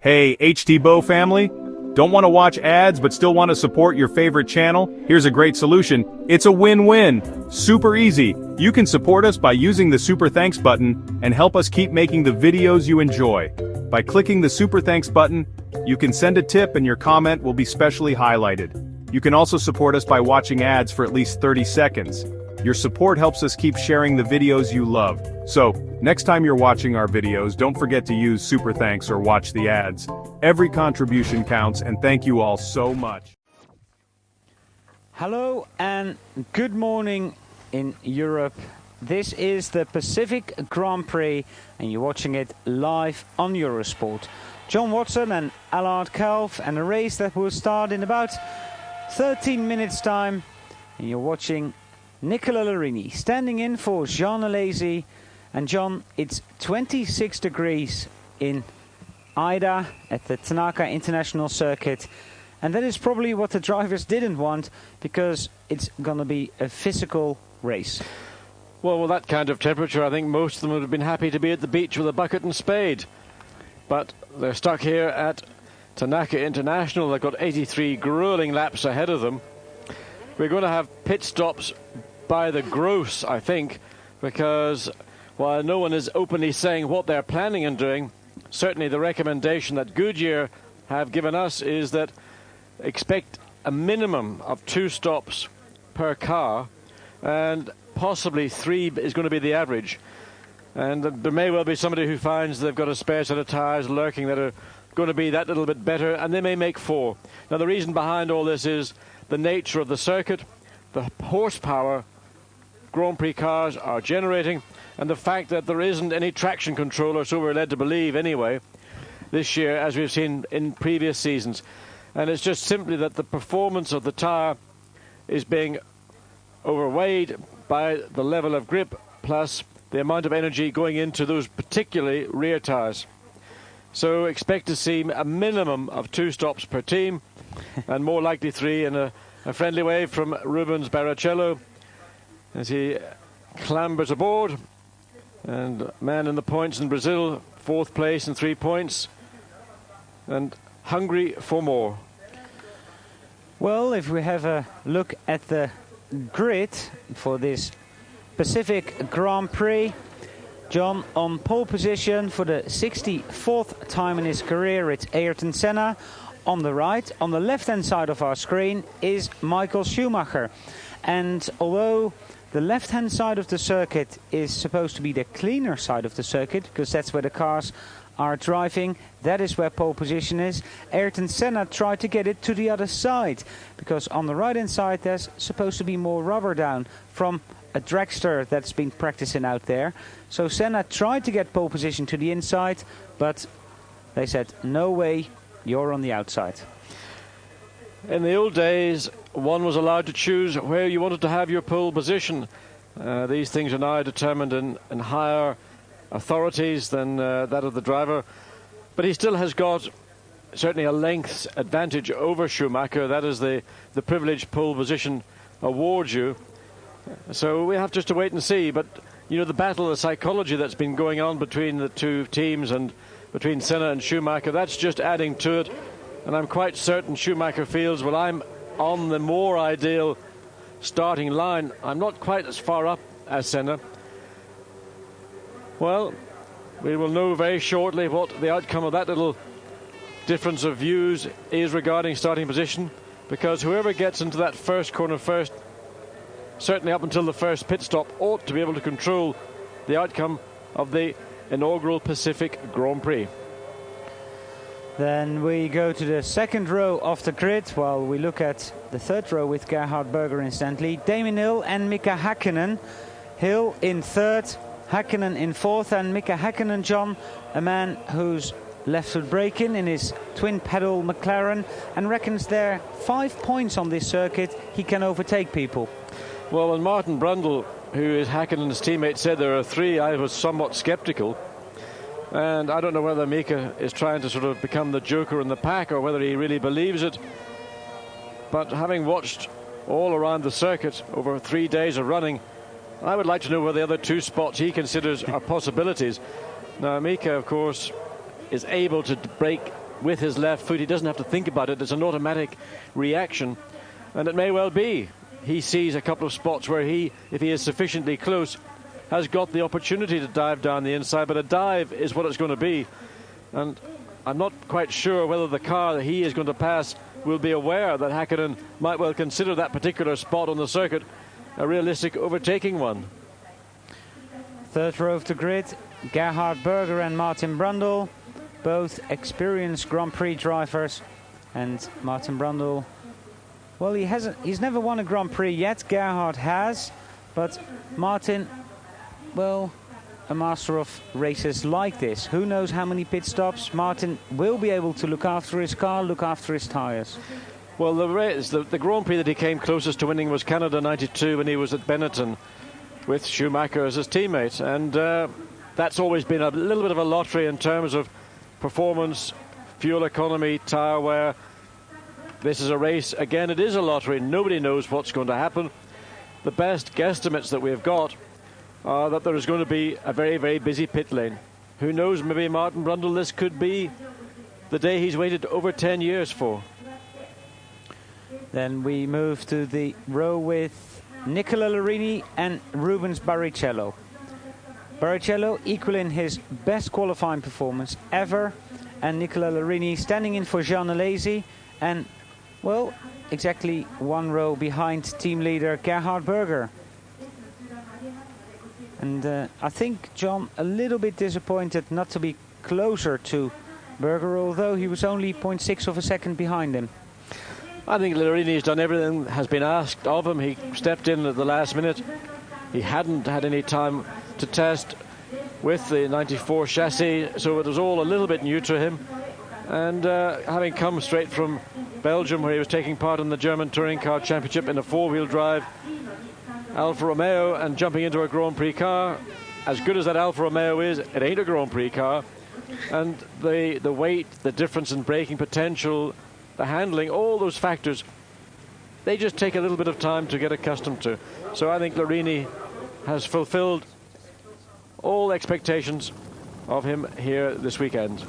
Hey, HT family? Don't want to watch ads but still want to support your favorite channel? Here's a great solution. It's a win-win. Super easy. You can support us by using the Super Thanks button and help us keep making the videos you enjoy. By clicking the Super Thanks button, you can send a tip and your comment will be specially highlighted. You can also support us by watching ads for at least 30 seconds. Your support helps us keep sharing the videos you love. So, next time you're watching our videos, don't forget to use Super Thanks or watch the ads. Every contribution counts, and thank you all so much. Hello and good morning in Europe. This is the Pacific Grand Prix and you're watching it live on Eurosport. John Watson and Allard Kalf, and a race that will start in about 13 minutes time. And you're watching Nicola Larini standing in for Jean Alesi. And John, it's 26 degrees in Ida at the Tanaka International Circuit. And that is probably what the drivers didn't want, because it's going to be a physical race. Well, with that kind of temperature, I think most of them would have been happy to be at the beach with a bucket and spade. But they're stuck here at Tanaka International. They've got 83 grueling laps ahead of them. We're going to have pit stops by the gross, I think, because while no one is openly saying what they're planning on doing, certainly the recommendation that Goodyear have given us is that expect a minimum of 2 stops per car, and possibly 3 is going to be the average. And there may well be somebody who finds they've got a spare set of tyres lurking that are going to be that little bit better, and they may make 4. Now, the reason behind all this is the nature of the circuit, the horsepower Grand Prix cars are generating, and the fact that there isn't any traction control, or so we're led to believe anyway, this year, as we've seen in previous seasons. And it's just simply that the performance of the tyre is being overweighed by the level of grip plus the amount of energy going into those particularly rear tyres. So expect to see a minimum of 2 stops per team, and more likely 3, and a friendly wave from Rubens Barrichello as he clambers aboard. And man in the points in Brazil, 4th place and 3 points, and hungry for more. Well, if we have a look at the grid for this Pacific Grand Prix, John on pole position for the 64th time in his career, it's Ayrton Senna. On the right, on the left-hand side of our screen, is Michael Schumacher. And although the left-hand side of the circuit is supposed to be the cleaner side of the circuit, because that's where the cars are driving, that is where pole position is, Ayrton Senna tried to get it to the other side, because on the right-hand side there's supposed to be more rubber down from a dragster that's been practicing out there. So Senna tried to get pole position to the inside, but they said, no way, you're on the outside. In the old days, one was allowed to choose where you wanted to have your pole position. These things are now determined in higher authorities than that of the driver. But he still has got certainly a length advantage over Schumacher. That is the privileged pole position awards you. So we have just to wait and see. But, you know, the battle of psychology that's been going on between the two teams and between Senna and Schumacher, that's just adding to it. And I'm quite certain Schumacher feels, well, I'm on the more ideal starting line. I'm not quite as far up as Senna. Well, we will know very shortly what the outcome of that little difference of views is regarding starting position, because whoever gets into that first corner first, certainly up until the first pit stop, ought to be able to control the outcome of the inaugural Pacific Grand Prix. Then we go to the second row of the grid, while we look at the third row with Gerhard Berger instantly. Damon Hill and Mika Häkkinen. Hill in 3rd, Häkkinen in 4th, and Mika Häkkinen, John, a man who's left foot braking in his twin pedal McLaren, and reckons there are 5 points on this circuit he can overtake people. Well, when Martin Brundle, who is Häkkinen's teammate, said there are 3, I was somewhat sceptical. And I don't know whether Mika is trying to sort of become the joker in the pack or whether he really believes it. But having watched all around the circuit over 3 days of running, I would like to know where the other 2 spots he considers are possibilities. Now, Mika, of course, is able to brake with his left foot. He doesn't have to think about it. It's an automatic reaction. And it may well be he sees a couple of spots where he, if he is sufficiently close, has got the opportunity to dive down the inside. But a dive is what it's going to be. And I'm not quite sure whether the car that he is going to pass will be aware that Häkkinen might well consider that particular spot on the circuit a realistic overtaking one. Third row of the grid, Gerhard Berger and Martin Brundle, both experienced Grand Prix drivers. And Martin Brundle, well, he's never won a Grand Prix yet. Gerhard has, but Martin, well, a master of races like this. Who knows how many pit stops Martin will be able to look after his car, look after his tyres. Well, the Grand Prix that he came closest to winning was Canada 92 when he was at Benetton with Schumacher as his teammate. And that's always been a little bit of a lottery in terms of performance, fuel economy, tyre wear. This is a race, again, it is a lottery. Nobody knows what's going to happen. The best guesstimates that we've got are that there is going to be a very, very busy pit lane. Who knows, maybe Martin Brundle, this could be the day he's waited over 10 years for. Then we move to the row with Nicola Larini and Rubens Barrichello. Barrichello equaling his best qualifying performance ever, and Nicola Larini standing in for Jean Alesi, and, well, exactly one row behind team leader Gerhard Berger. And I think John a little bit disappointed not to be closer to Berger, although he was only 0.6 of a second behind him. I think Larini has done everything that has been asked of him. He stepped in at the last minute. He hadn't had any time to test with the 94 chassis, so it was all a little bit new to him. And having come straight from Belgium, where he was taking part in the German Touring Car Championship in a four-wheel drive Alfa Romeo, and jumping into a Grand Prix car, as good as that Alfa Romeo is, it ain't a Grand Prix car. And the weight, the difference in braking potential, the handling, all those factors, they just take a little bit of time to get accustomed to. So I think Larini has fulfilled all expectations of him here this weekend.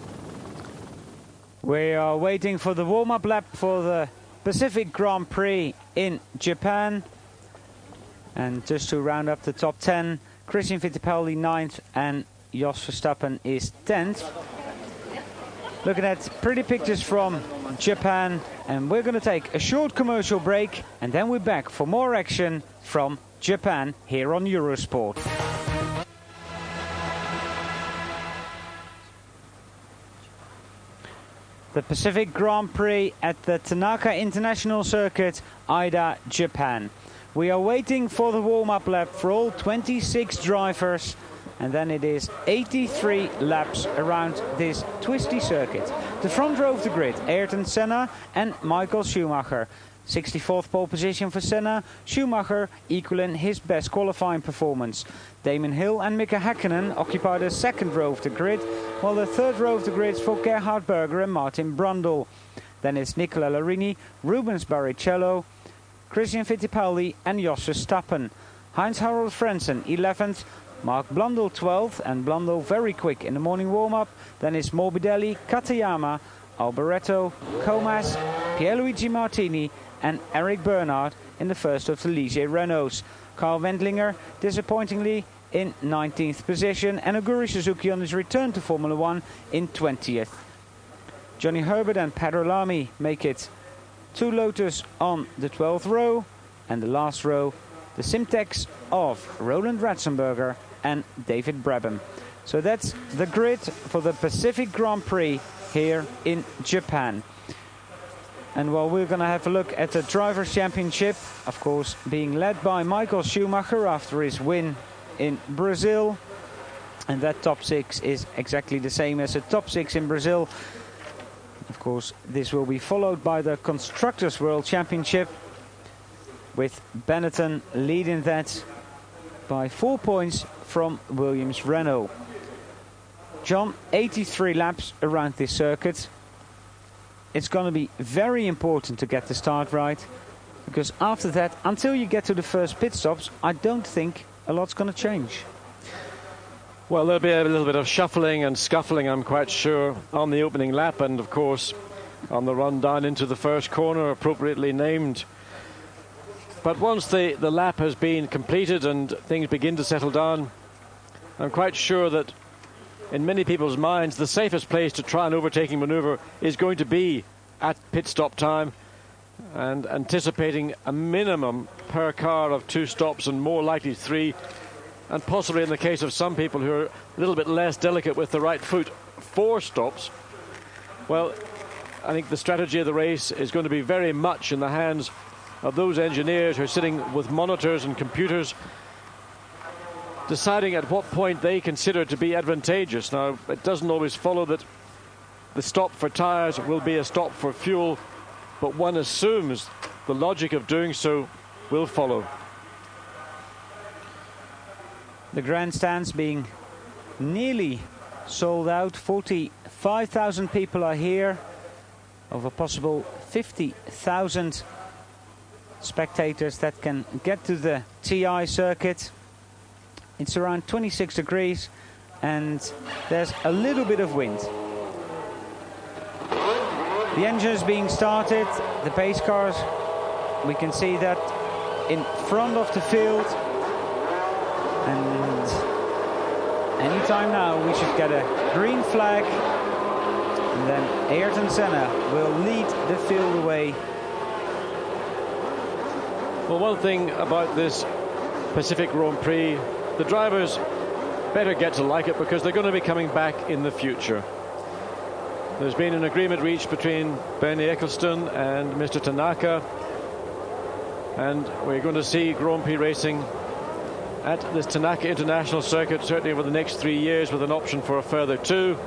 We are waiting for the warm-up lap for the Pacific Grand Prix in Japan. And just to round up the top 10, Christian Fittipaldi 9th and Jos Verstappen is 10th. Looking at pretty pictures from Japan, and we're going to take a short commercial break, and then we're back for more action from Japan here on Eurosport. The Pacific Grand Prix at the Tanaka International Circuit, Aida, Japan. We are waiting for the warm-up lap for all 26 drivers, and then it is 83 laps around this twisty circuit. The front row of the grid, Ayrton Senna and Michael Schumacher. 64th pole position for Senna, Schumacher equaling his best qualifying performance. Damon Hill and Mika Häkkinen occupy the second row of the grid, while the third row of the grid is for Gerhard Berger and Martin Brundle. Then it's Nicola Larini, Rubens Barrichello, Christian Fittipaldi and Jos Verstappen. Heinz-Harald Frentzen 11th, Mark Blundell 12th, and Blundell very quick in the morning warm-up. Then it's Morbidelli, Katayama, Alboreto, Comas, Pierluigi Martini and Eric Bernard in the first of the Ligier Renaults. Carl Wendlinger disappointingly in 19th position, and Aguri Suzuki on his return to Formula 1 in 20th. Johnny Herbert and Pedro Lamy make it. Two Lotus on the 12th row, and the last row, the Simtex of Roland Ratzenberger and David Brabham. So that's the grid for the Pacific Grand Prix here in Japan. And while we're going to have a look at the Drivers' Championship, of course being led by Michael Schumacher after his win in Brazil. And that top 6 is exactly the same as the top 6 in Brazil. Of course, this will be followed by the Constructors' World Championship, with Benetton leading that by 4 points from Williams Renault. John, 83 laps around this circuit. It's going to be very important to get the start right, because after that, until you get to the first pit stops, I don't think a lot's going to change. Well, there'll be a little bit of shuffling and scuffling, I'm quite sure, on the opening lap, and of course on the run down into the first corner, appropriately named. But once the lap has been completed and things begin to settle down, I'm quite sure that in many people's minds the safest place to try an overtaking manoeuvre is going to be at pit stop time, and anticipating a minimum per car of 2 stops and more likely 3, and possibly in the case of some people who are a little bit less delicate with the right foot, 4 stops. Well, I think the strategy of the race is going to be very much in the hands of those engineers who are sitting with monitors and computers, deciding at what point they consider to be advantageous. Now, it doesn't always follow that the stop for tyres will be a stop for fuel, but one assumes the logic of doing so will follow. The grandstands being nearly sold out. 45,000 people are here, of a possible 50,000 spectators that can get to the TI circuit. It's around 26 degrees and there's a little bit of wind. The engine is being started, the pace cars, we can see that in front of the field. And anytime now we should get a green flag, and then Ayrton Senna will lead the field away. Well, one thing about this Pacific Grand Prix, the drivers better get to like it, because they're going to be coming back in the future. There's been an agreement reached between Bernie Ecclestone and Mr. Tanaka, and we're going to see Grand Prix racing at this Tanaka International Circuit certainly over the next 3 years, with an option for a further 2,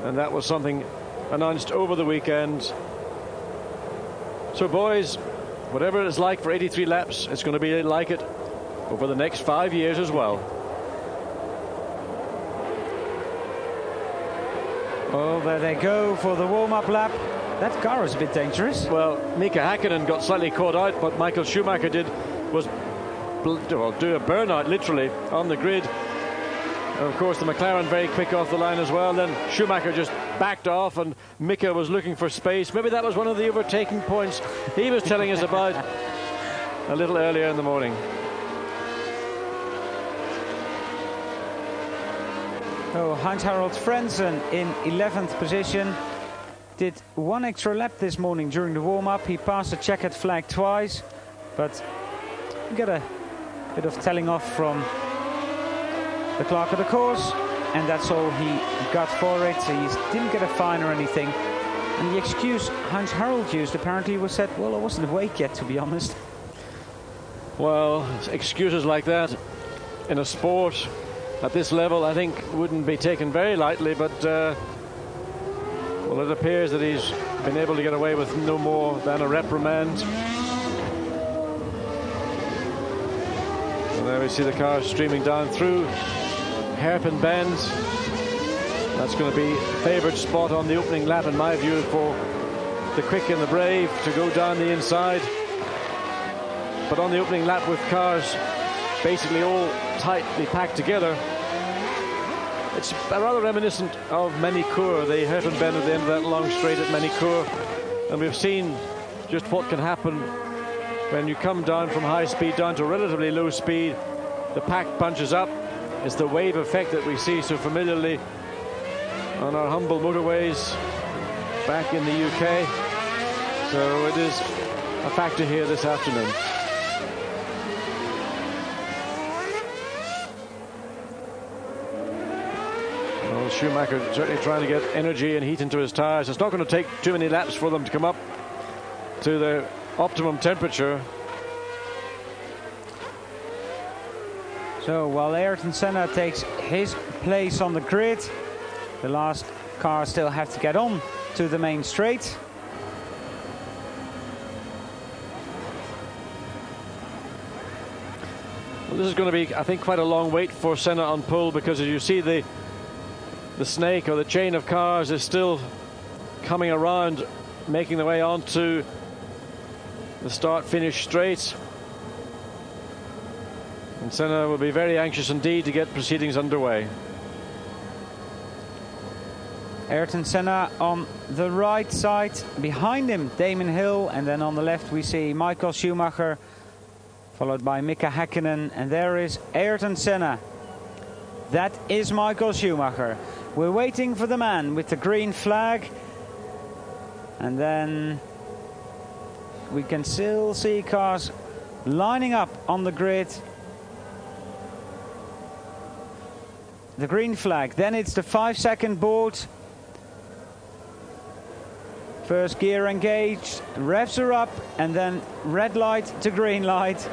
and that was something announced over the weekend. So boys, whatever it's like for 83 laps, it's going to be like it over the next 5 years as well. Oh, there they go for the warm-up lap. That car is a bit dangerous. Well, Mika Häkkinen got slightly caught out. What Michael Schumacher did was do a burnout literally on the grid. And of course the McLaren very quick off the line as well. Then Schumacher just backed off and Mika was looking for space. Maybe that was one of the overtaking points he was telling us about a little earlier in the morning. Oh, Heinz-Harald Frentzen in 11th position. Did 1 extra lap this morning during the warm-up. He passed the checkered flag twice, but we got a bit of telling off from the clerk of the course, and that's all he got for it. He didn't get a fine or anything. And the excuse Heinz-Harald used apparently was that, well, I wasn't awake yet, to be honest. Well, excuses like that in a sport at this level, I think, wouldn't be taken very lightly, but well, it appears that he's been able to get away with no more than a reprimand. And there we see the car streaming down through hairpin bends. That's going to be favoured spot on the opening lap, in my view, for the quick and the brave to go down the inside. But on the opening lap, with cars basically all tightly packed together, it's rather reminiscent of Manicourt, the hairpin bend at the end of that long straight at Manicourt. And we've seen just what can happen when you come down from high speed down to relatively low speed. The pack bunches up. It's the wave effect that we see so familiarly on our humble motorways back in the UK. So it is a factor here this afternoon. Well, Schumacher certainly trying to get energy and heat into his tyres. It's not going to take too many laps for them to come up to their optimum temperature. So while Ayrton Senna takes his place on the grid, the last cars still have to get on to the main straight. Well, this is going to be, I think, quite a long wait for Senna on pole, because as you see, the snake or the chain of cars is still coming around, making their way onto the start-finish straight. And And Senna will be very anxious indeed to get proceedings underway. Ayrton Senna on the right side, behind him Damon Hill, and then on the left we see Michael Schumacher, followed by Mika Häkkinen, and there is Ayrton Senna. That is Michael Schumacher. We're waiting for the man with the green flag, and then we can still see cars lining up on the grid. The green flag, then it's the 5-second board. First gear engaged, revs are up, and then red light to green light.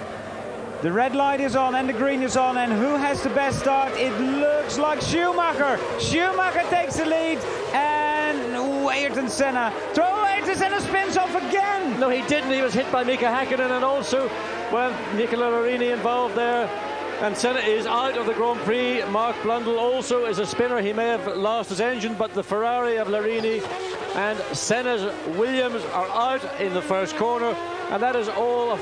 The red light is on and the green is on, and who has the best start? It looks like Schumacher. Schumacher takes the lead, and Ayrton Senna. Ayrton Senna spins off again. No, he didn't. He was hit by Mika Häkkinen, and also, well, Nicola Larini involved there. And Senna is out of the Grand Prix. Mark Blundell also is a spinner. He may have lost his engine, but the Ferrari of Larini and Senna's Williams are out in the first corner. And that is all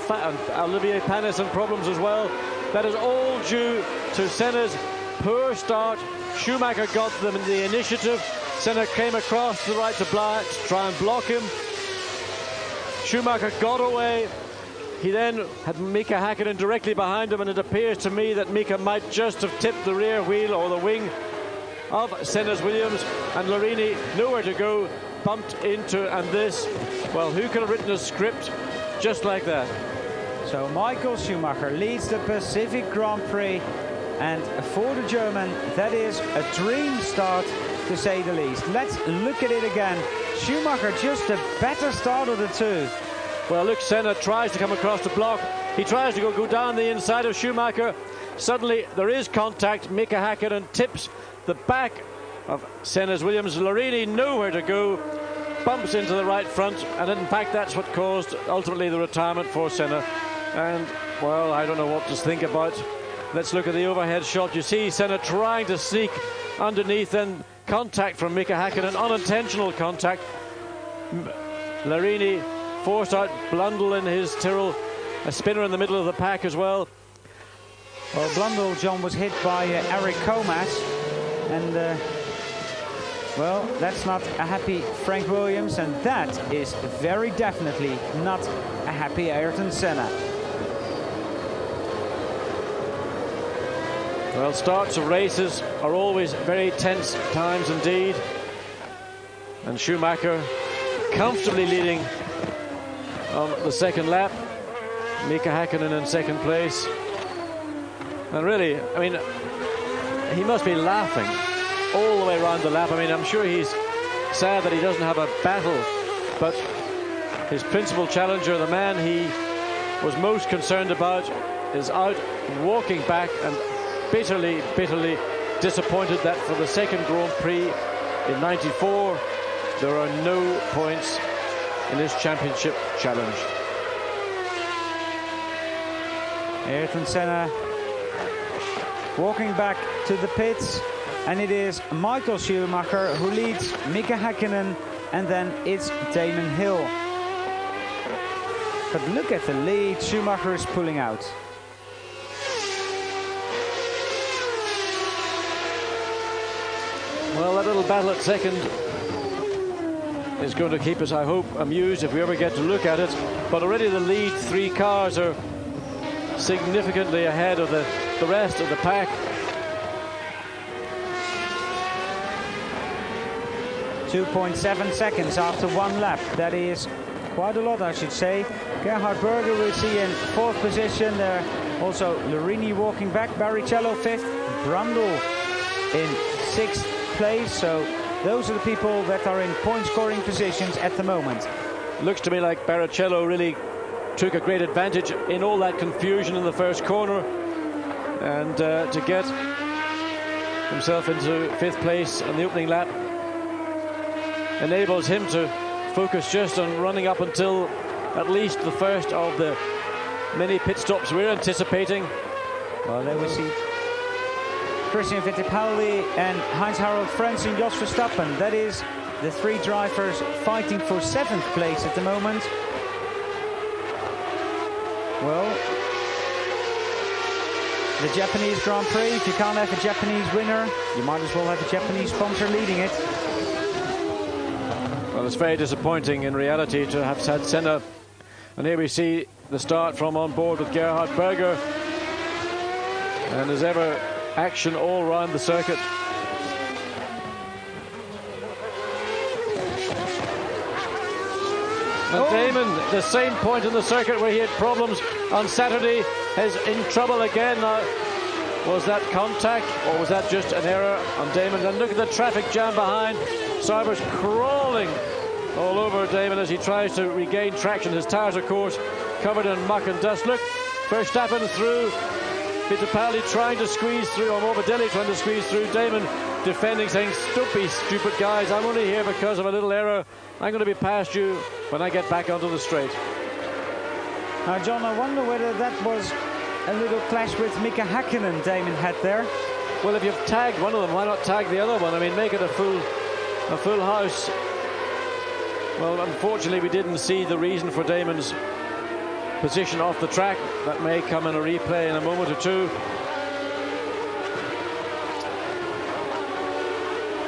Olivier Panis and problems as well. That is all due to Senna's poor start. Schumacher got them in the initiative. Senna came across to the right to try and block him. Schumacher got away. He then had Mika Häkkinen directly behind him, and it appears to me that Mika might just have tipped the rear wheel or the wing of Senna's Williams, and Larini, nowhere to go, bumped into, and this, well, who could have written a script just like that? So Michael Schumacher leads the Pacific Grand Prix, and for the German, that is a dream start, to say the least. Let's look at it again. Schumacher just a better start of the two. Well, look, Senna tries to come across the block. He tries to go down the inside of Schumacher. Suddenly, there is contact. Mika Häkkinen tips the back of Senna's Williams. Larini, nowhere to go, bumps into the right front, and in fact, that's what caused, ultimately, the retirement for Senna. And, well, I don't know what to think about. Let's look at the overhead shot. You see Senna trying to sneak underneath, and contact from Mika Häkkinen, unintentional contact. Larini forced out Blundell in his Tyrrell, a spinner in the middle of the pack as well. Well, Blundell, John, was hit by Eric Comas, and well, that's not a happy Frank Williams, and that is very definitely not a happy Ayrton Senna. Well, starts of races are always very tense times indeed, and Schumacher comfortably leading on the second lap. Mika Häkkinen in second place. And really, I mean, he must be laughing all the way around the lap. I mean, I'm sure he's sad that he doesn't have a battle, but his principal challenger, the man he was most concerned about, is out walking back, and bitterly, bitterly disappointed that for the second Grand Prix in '94, there are no points in this championship challenge. Ayrton Senna walking back to the pits, and it is Michael Schumacher who leads Mika Häkkinen, and then it's Damon Hill. But look at the lead, Schumacher is pulling out. Well, that little battle at second is going to keep us, I hope, amused if we ever get to look at it. But already the lead three cars are significantly ahead of the rest of the pack. 2.7 seconds after one lap. That is quite a lot, I should say. Gerhard Berger we see in fourth position. There also Larini walking back. Barrichello fifth. Brundle in sixth place. So those are the people that are in point scoring positions at the moment. Looks to me like Barrichello really took a great advantage in all that confusion in the first corner, and to get himself into fifth place on the opening lap enables him to focus just on running up until at least the first of the many pit stops we're anticipating. Well, there we see Christian Fittipaldi and Heinz-Harald Frenz and Jos Verstappen. That is the three drivers fighting for seventh place at the moment. Well, the Japanese Grand Prix. If you can't have a Japanese winner, you might as well have a Japanese sponsor leading it. Well, it's very disappointing in reality to have had Senna. And here we see the start from on board with Gerhard Berger. And as ever, action all around the circuit. And Damon, the same point in the circuit where he had problems on Saturday, is in trouble again. Now, was that contact or was that just an error on Damon? And look at the traffic jam behind. Sauber's crawling all over Damon as he tries to regain traction. His tyres, of course, covered in muck and dust. Look, Verstappen through. Fittipaldi trying to squeeze through, or Morbidelli trying to squeeze through. Damon defending, saying, "Don't be stupid, guys. I'm only here because of a little error. I'm going to be past you when I get back onto the straight." Now, John, I wonder whether that was a little clash with Mika Häkkinen Damon had there. Well, if you've tagged one of them, why not tag the other one? I mean, make it a full house. Well, unfortunately, we didn't see the reason for Damon's position off the track. That may come in a replay in a moment or two.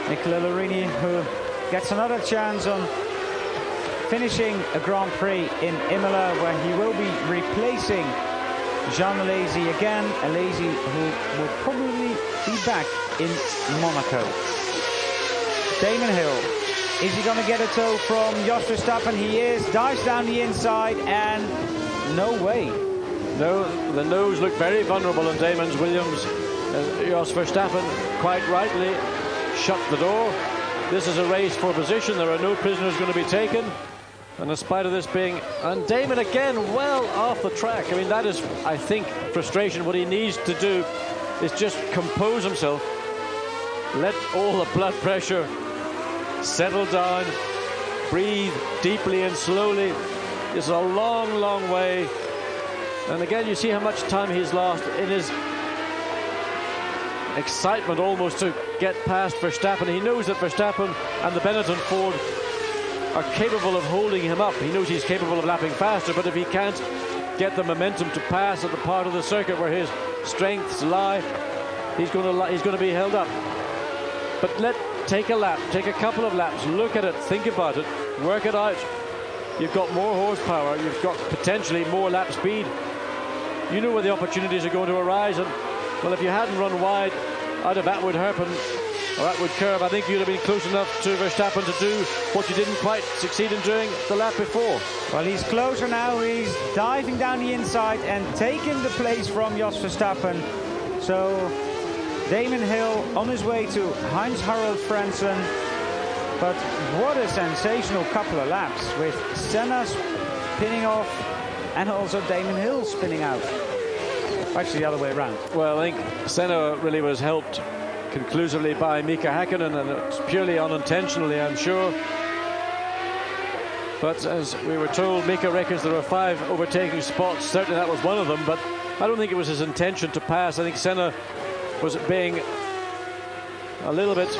Nicola Larini, who gets another chance on finishing a Grand Prix in Imola, where he will be replacing Jean Alesi again. Alesi, who will probably be back in Monaco. Damon Hill, is he going to get a tow from Jos Verstappen? He is, dives down the inside, and no way. No, the nose looked very vulnerable on Damon's Williams. Jos Verstappen, quite rightly, shut the door. This is a race for position. There are no prisoners going to be taken. And in spite of this being... And Damon again well off the track. I mean, that is, I think, frustration. What he needs to do is just compose himself. Let all the blood pressure settle down. Breathe deeply and slowly. This is a long, long way. And again, you see how much time he's lost in his excitement almost to get past Verstappen. He knows that Verstappen and the Benetton Ford are capable of holding him up. He knows he's capable of lapping faster, but if he can't get the momentum to pass at the part of the circuit where his strengths lie, he's going to be held up. But take a lap, take a couple of laps, look at it, think about it, work it out. You've got more horsepower, you've got potentially more lap speed. You know where the opportunities are going to arise, and well, if you hadn't run wide out of Atwood Herpen or Atwood Curve, I think you'd have been close enough to Verstappen to do what you didn't quite succeed in doing the lap before. Well, he's closer now. He's diving down the inside and taking the place from Jos Verstappen. So Damon Hill on his way to Heinz-Harald Frentzen. But what a sensational couple of laps with Senna spinning off and also Damon Hill spinning out. Actually, the other way around. Well, I think Senna really was helped conclusively by Mika Häkkinen, and it's purely unintentionally, I'm sure. But as we were told, Mika reckons there are 5 overtaking spots. Certainly that was one of them, but I don't think it was his intention to pass. I think Senna was being a little bit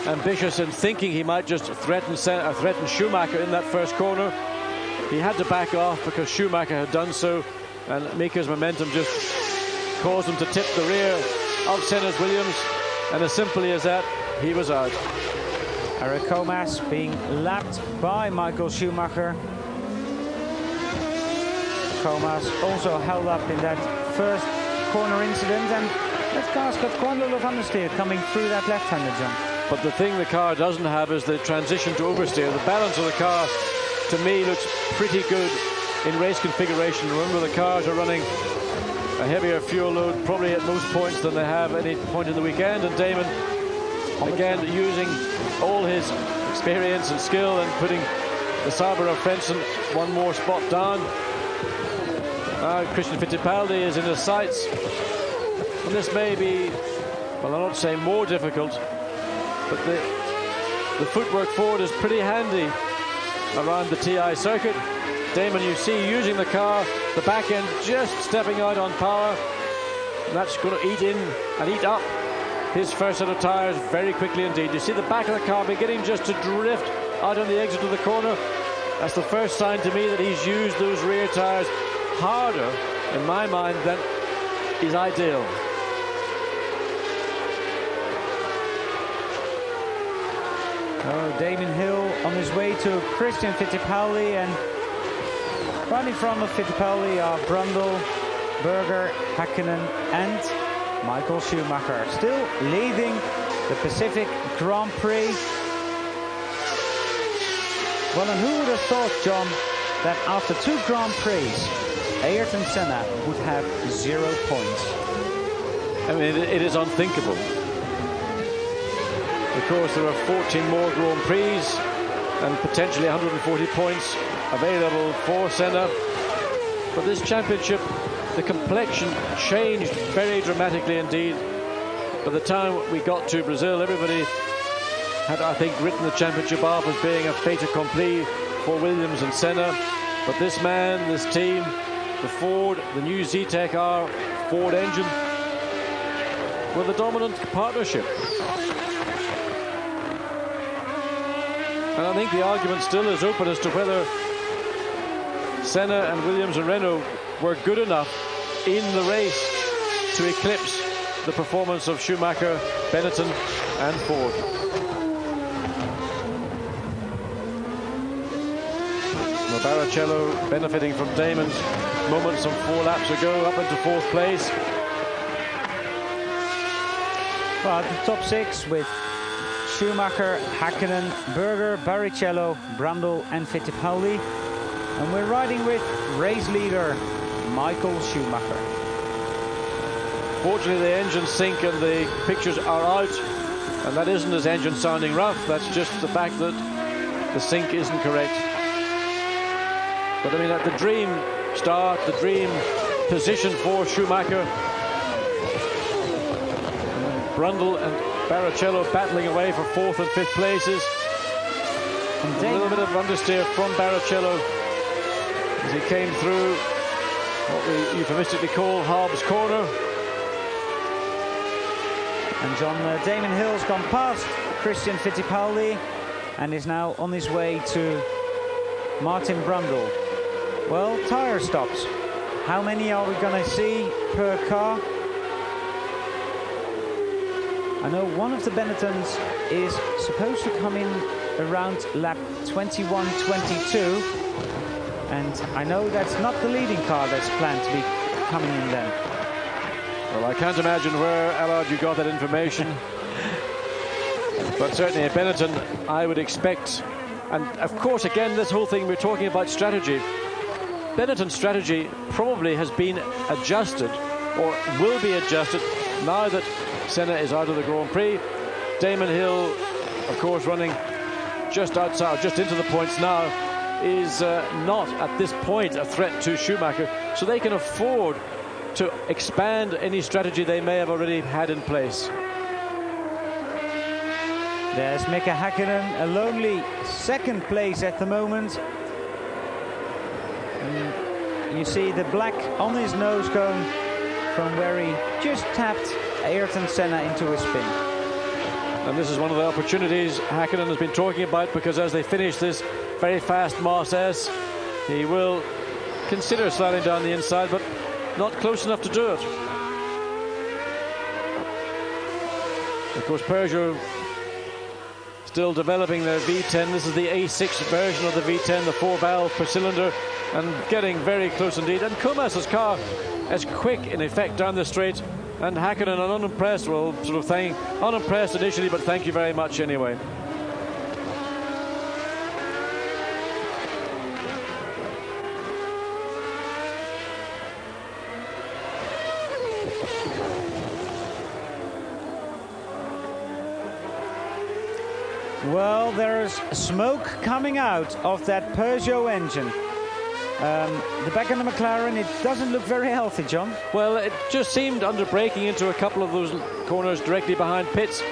ambitious in thinking he might just threaten Schumacher in that first corner. He had to back off because Schumacher had done so, and Mika's momentum just caused him to tip the rear of Senna's Williams, and as simply as that, he was out. Eric Comas being lapped by Michael Schumacher. Comas also held up in that first corner incident, and that car's got quite a lot of understeer coming through that left-hander jump. But the thing the car doesn't have is the transition to oversteer. The balance of the car, to me, looks pretty good in race configuration. Remember, the cars are running a heavier fuel load probably at most points than they have any point in the weekend, and Damon again using all his experience and skill and putting the Sauber of Frentzen one more spot down. Christian Fittipaldi is in his sights, and this may be, well, I'm not saying more difficult, but the footwork forward is pretty handy around the TI circuit. Damon, you see, using the car, the back end just stepping out on power. And that's going to eat in and eat up his first set of tyres very quickly indeed. You see the back of the car beginning just to drift out on the exit of the corner. That's the first sign to me that he's used those rear tyres harder, in my mind, than is ideal. Oh, Damon Hill on his way to Christian Fittipaldi, and right in front of Fittipaldi are Brundle, Berger, Häkkinen and Michael Schumacher, still leading the Pacific Grand Prix. Well, and who would have thought, John, that after 2 Grand Prix, Ayrton Senna would have 0 points? I mean, it is unthinkable. Of course, there are 14 more Grand Prix and potentially 140 points available for Senna. But this championship, the complexion changed very dramatically indeed. By the time we got to Brazil, everybody had, I think, written the championship off as being a fait accompli for Williams and Senna. But this man, this team, the Ford, the new Zetec R Ford engine, were the dominant partnership. And I think the argument still is open as to whether Senna and Williams and Renault were good enough in the race to eclipse the performance of Schumacher, Benetton and Ford. Well, Barrichello benefiting from Damon's moment some 4 laps ago, up into 4th place. Well, the top 6 with Schumacher, Häkkinen, Berger, Barrichello, Brundle and Fittipaldi. And we're riding with race leader Michael Schumacher. Fortunately, the engines sink and the pictures are out. And that isn't his engine sounding rough. That's just the fact that the sync isn't correct. But I mean, at the dream start, the dream position for Schumacher. Brundle and Barrichello battling away for 4th and 5th places. And a little bit of understeer from Barrichello as he came through what we euphemistically call Hobbs Corner. And John, Damon Hill's gone past Christian Fittipaldi and is now on his way to Martin Brundle. Well, tyre stops. How many are we going to see per car? I know one of the Benettons is supposed to come in around lap 21-22, and I know that's not the leading car that's planned to be coming in then. Well, I can't imagine where, Allard, you got that information. But certainly a Benetton, I would expect. And of course, again, this whole thing, we're talking about strategy. Benetton's strategy probably has been adjusted, or will be adjusted, now that Senna is out of the Grand Prix. Damon Hill, of course, running just outside, just into the points now, is not at this point a threat to Schumacher, so they can afford to expand any strategy they may have already had in place. There's Mika Häkkinen, a lonely 2nd place at the moment. And you see the black on his nose going from where he just tapped Ayrton Senna into a spin. And this is one of the opportunities Häkkinen has been talking about, because as they finish this very fast Mars S, he will consider sliding down the inside, but not close enough to do it. Of course, Peugeot still developing their V10. This is the A6 version of the V10, the 4-valve per cylinder, and getting very close indeed. And Kumas's car is quick in effect down the straight, and Häkkinen are unimpressed. Well, sort of saying unimpressed initially, but thank you very much anyway. Well, there's smoke coming out of that Peugeot engine. The back of the McLaren, it doesn't look very healthy, John. Well, it just seemed under braking into a couple of those corners directly behind pits.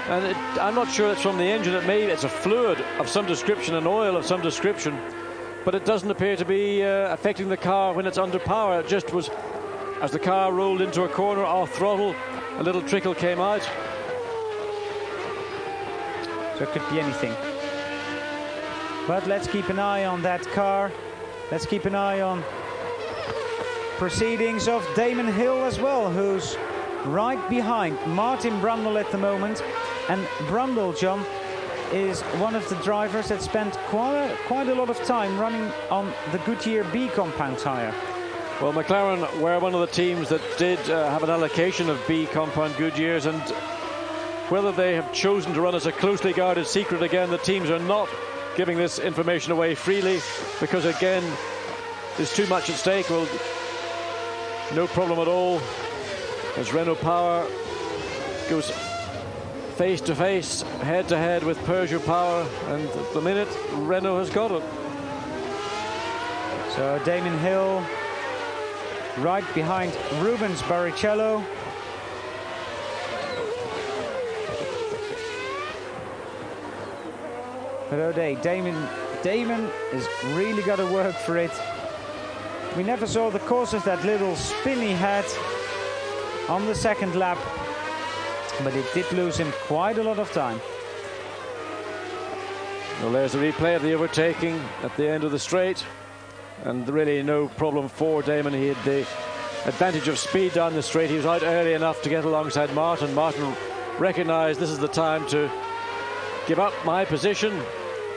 And I'm not sure it's from the engine. It's a fluid of some description, an oil of some description. But it doesn't appear to be affecting the car when it's under power. It just was, as the car rolled into a corner off throttle, a little trickle came out. So it could be anything. But let's keep an eye on that car. Let's keep an eye on proceedings of Damon Hill as well, who's right behind Martin Brundle at the moment. And Brundle, John, is one of the drivers that spent quite a lot of time running on the Goodyear B compound tyre. Well, McLaren were one of the teams that did have an allocation of B compound Goodyears, and whether they have chosen to run as a closely guarded secret, again, the teams are not giving this information away freely, because again, there's too much at stake. Well, no problem at all, as Renault Power goes face to face, head to head with Peugeot Power, and at the minute Renault has got it. So Damon Hill right behind Rubens Barrichello. But O'Day, Damon has really got to work for it. We never saw the cause of that little spin he had on the second lap, but it did lose him quite a lot of time. Well, there's the replay of the overtaking at the end of the straight, and really no problem for Damon. He had the advantage of speed down the straight. He was out early enough to get alongside Martin. Martin recognised this is the time to give up my position.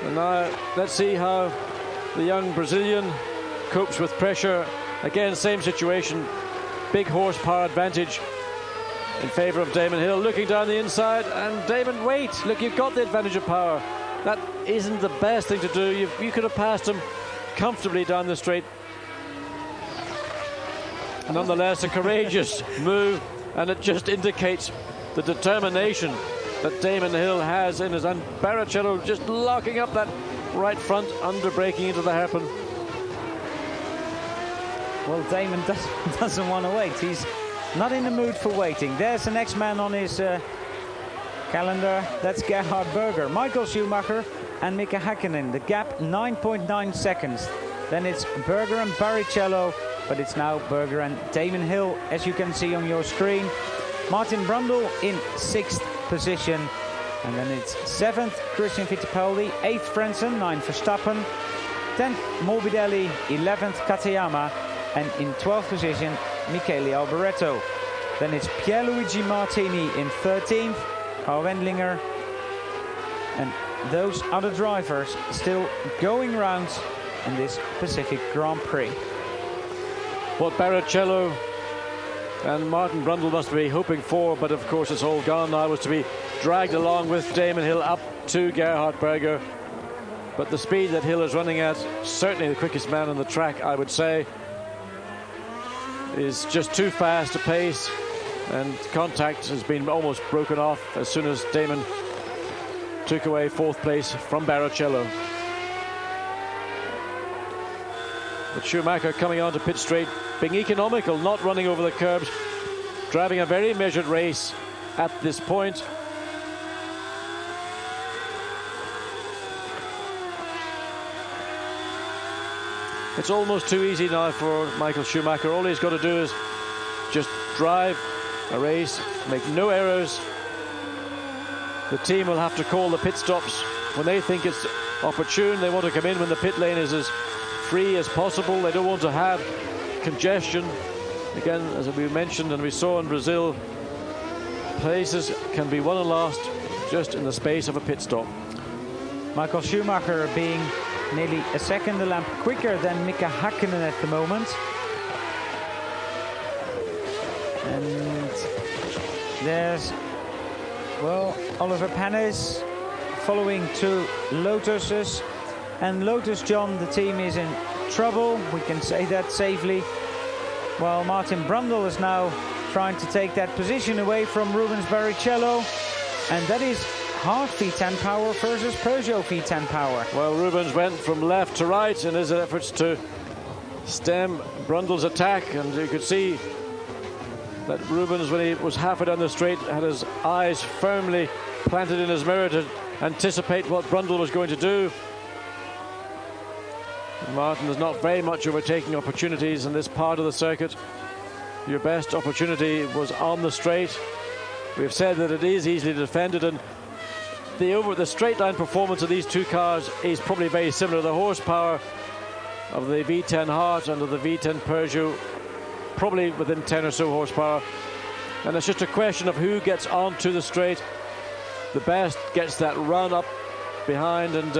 And now let's see how the young Brazilian copes with pressure. Again, same situation, big horsepower advantage in favour of Damon Hill. Looking down the inside, and Damon, wait, look, you've got the advantage of power. That isn't the best thing to do. You could have passed him comfortably down the straight. Nonetheless, a courageous move, and it just indicates the determination that Damon Hill has in his, and Barrichello just locking up that right front, under braking into the hairpin. Well, Damon doesn't want to wait. He's not in the mood for waiting. There's the next man on his calendar. That's Gerhard Berger, Michael Schumacher and Mika Häkkinen. The gap 9.9 seconds. Then it's Berger and Barrichello, but it's now Berger and Damon Hill, as you can see on your screen. Martin Brundle in 6th position, and then it's 7th Christian Fittipaldi, 8th Frentzen, 9th Verstappen, 10th Morbidelli, 11th Katayama, and in 12th position Michele Alboreto. Then it's Pierluigi Martini in 13th, Carl Wendlinger, and those other drivers still going rounds in this Pacific Grand Prix. What Barrichello and Martin Brundle must be hoping for, but of course it's all gone now, was to be dragged along with Damon Hill up to Gerhard Berger. But the speed that Hill is running at, certainly the quickest man on the track, I would say, is just too fast a pace, and contact has been almost broken off as soon as Damon took away 4th place from Barrichello. But Schumacher coming on to pit straight, being economical, not running over the curbs, driving a very measured race at this point. It's almost too easy now for Michael Schumacher. All he's got to do is just drive a race, make no errors. The team will have to call the pit stops when they think it's opportune. They want to come in when the pit lane is as free as possible. They don't want to have congestion. Again, as we mentioned and we saw in Brazil, places can be won and lost just in the space of a pit stop. Michael Schumacher being nearly a second a lap quicker than Mika Häkkinen at the moment. And there's, well, Oliver Panis following 2 Lotuses. And Lotus, John, the team is in trouble, we can say that safely. While Martin Brundle is now trying to take that position away from Rubens Barrichello. And that is Haas V10 power versus Peugeot V10 power. Well, Rubens went from left to right in his efforts to stem Brundle's attack, and you could see that Rubens, when he was halfway down the straight, had his eyes firmly planted in his mirror to anticipate what Brundle was going to do. Martin has not very much overtaking opportunities in this part of the circuit. Your best opportunity was on the straight. We've said that it is easily defended, and the straight line performance of these two cars is probably very similar. The horsepower of the V10 Hart and of the V10 Peugeot probably within 10 or so horsepower. And it's just a question of who gets onto the straight. The best gets that run up behind, and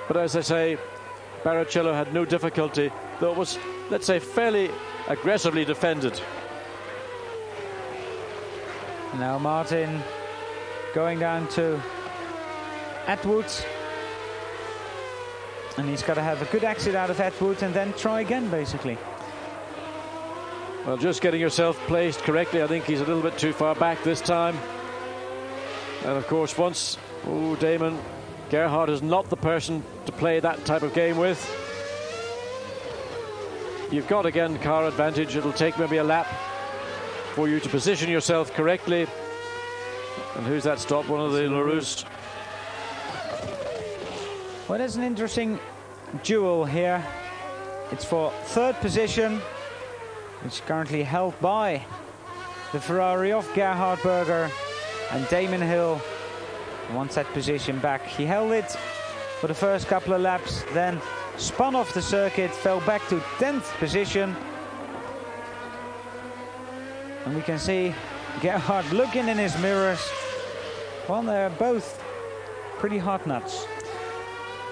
but as I say, Barrichello had no difficulty, though it was, let's say, fairly aggressively defended. Now Martin going down to Atwood, and he's got to have a good exit out of Atwood and then try again, basically. Well, just getting yourself placed correctly. I think he's a little bit too far back this time. And of course, once, oh, Damon, Gerhard is not the person to play that type of game with. You've got, again, car advantage. It'll take maybe a lap for you to position yourself correctly. And who's that stop? One of the LaRousse. Well, there's an interesting duel here. It's for third position, which is currently held by the Ferrari of Gerhard Berger, and Damon Hill wants that position back. He held it for the first couple of laps, then spun off the circuit, fell back to 10th position. And we can see Gerhard looking in his mirrors. Well, they're both pretty hard nuts.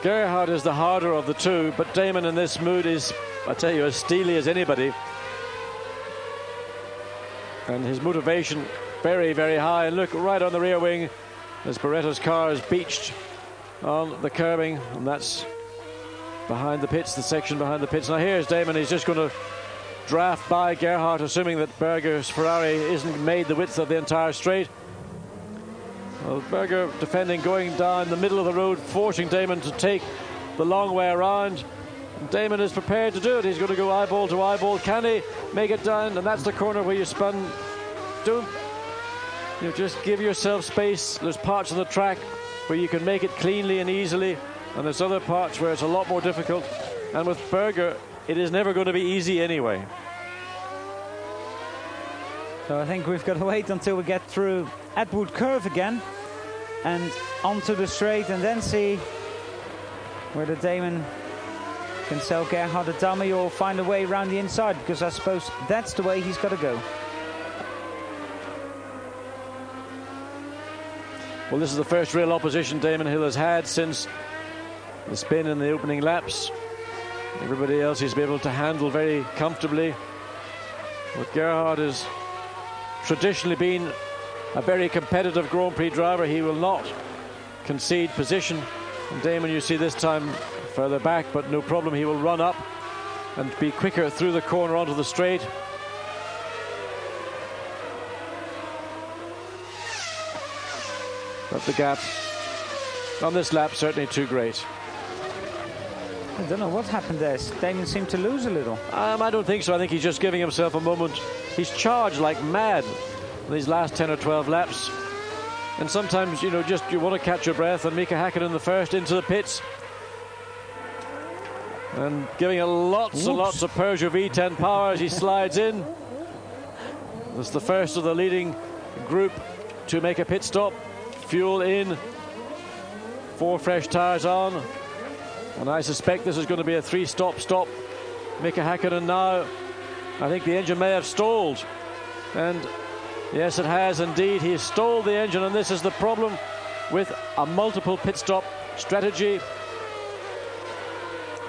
Gerhard is the harder of the two, but Damon in this mood is, I tell you, as steely as anybody. And his motivation very, very high. And look, right on the rear wing as Beretto's car is beached on the curbing, and that's behind the pits, the section behind the pits. Now here's Damon. He's just going to draft by Gerhard, assuming that Berger's Ferrari isn't made the width of the entire straight. Well, Berger defending, going down the middle of the road, forcing Damon to take the long way around. And Damon is prepared to do it. He's going to go eyeball to eyeball. Can he make it down? And that's the corner where you spun. Don't, you know, just give yourself space. There's parts of the track where you can make it cleanly and easily, and there's other parts where it's a lot more difficult. And with Berger, it is never going to be easy anyway. So I think we've got to wait until we get through Atwood Curve again and onto the straight, and then see whether Damon can sell Gerhard a dummy or find a way around the inside, because I suppose that's the way he's got to go. Well, this is the first real opposition Damon Hill has had since the spin in the opening laps. Everybody else he's been able to handle very comfortably. But Gerhard has traditionally been a very competitive Grand Prix driver. He will not concede position. And Damon, you see this time further back, but no problem. He will run up and be quicker through the corner onto the straight. But the gap on this lap certainly too great. I don't know what happened there. Damon seemed to lose a little. I don't think so. I think he's just giving himself a moment. He's charged like mad in these last 10 or 12 laps. And sometimes, you know, just you want to catch your breath. And Mika Häkkinen the first into the pits. And giving it lots and lots of Peugeot V10 power as he slides in. That's the first of the leading group to make a pit stop. Fuel in. 4 fresh tyres on. And I suspect this is going to be a 3-stop stop. Mika Häkkinen now. I think the engine may have stalled. And yes, it has indeed. He has stalled the engine, and this is the problem with a multiple pit stop strategy.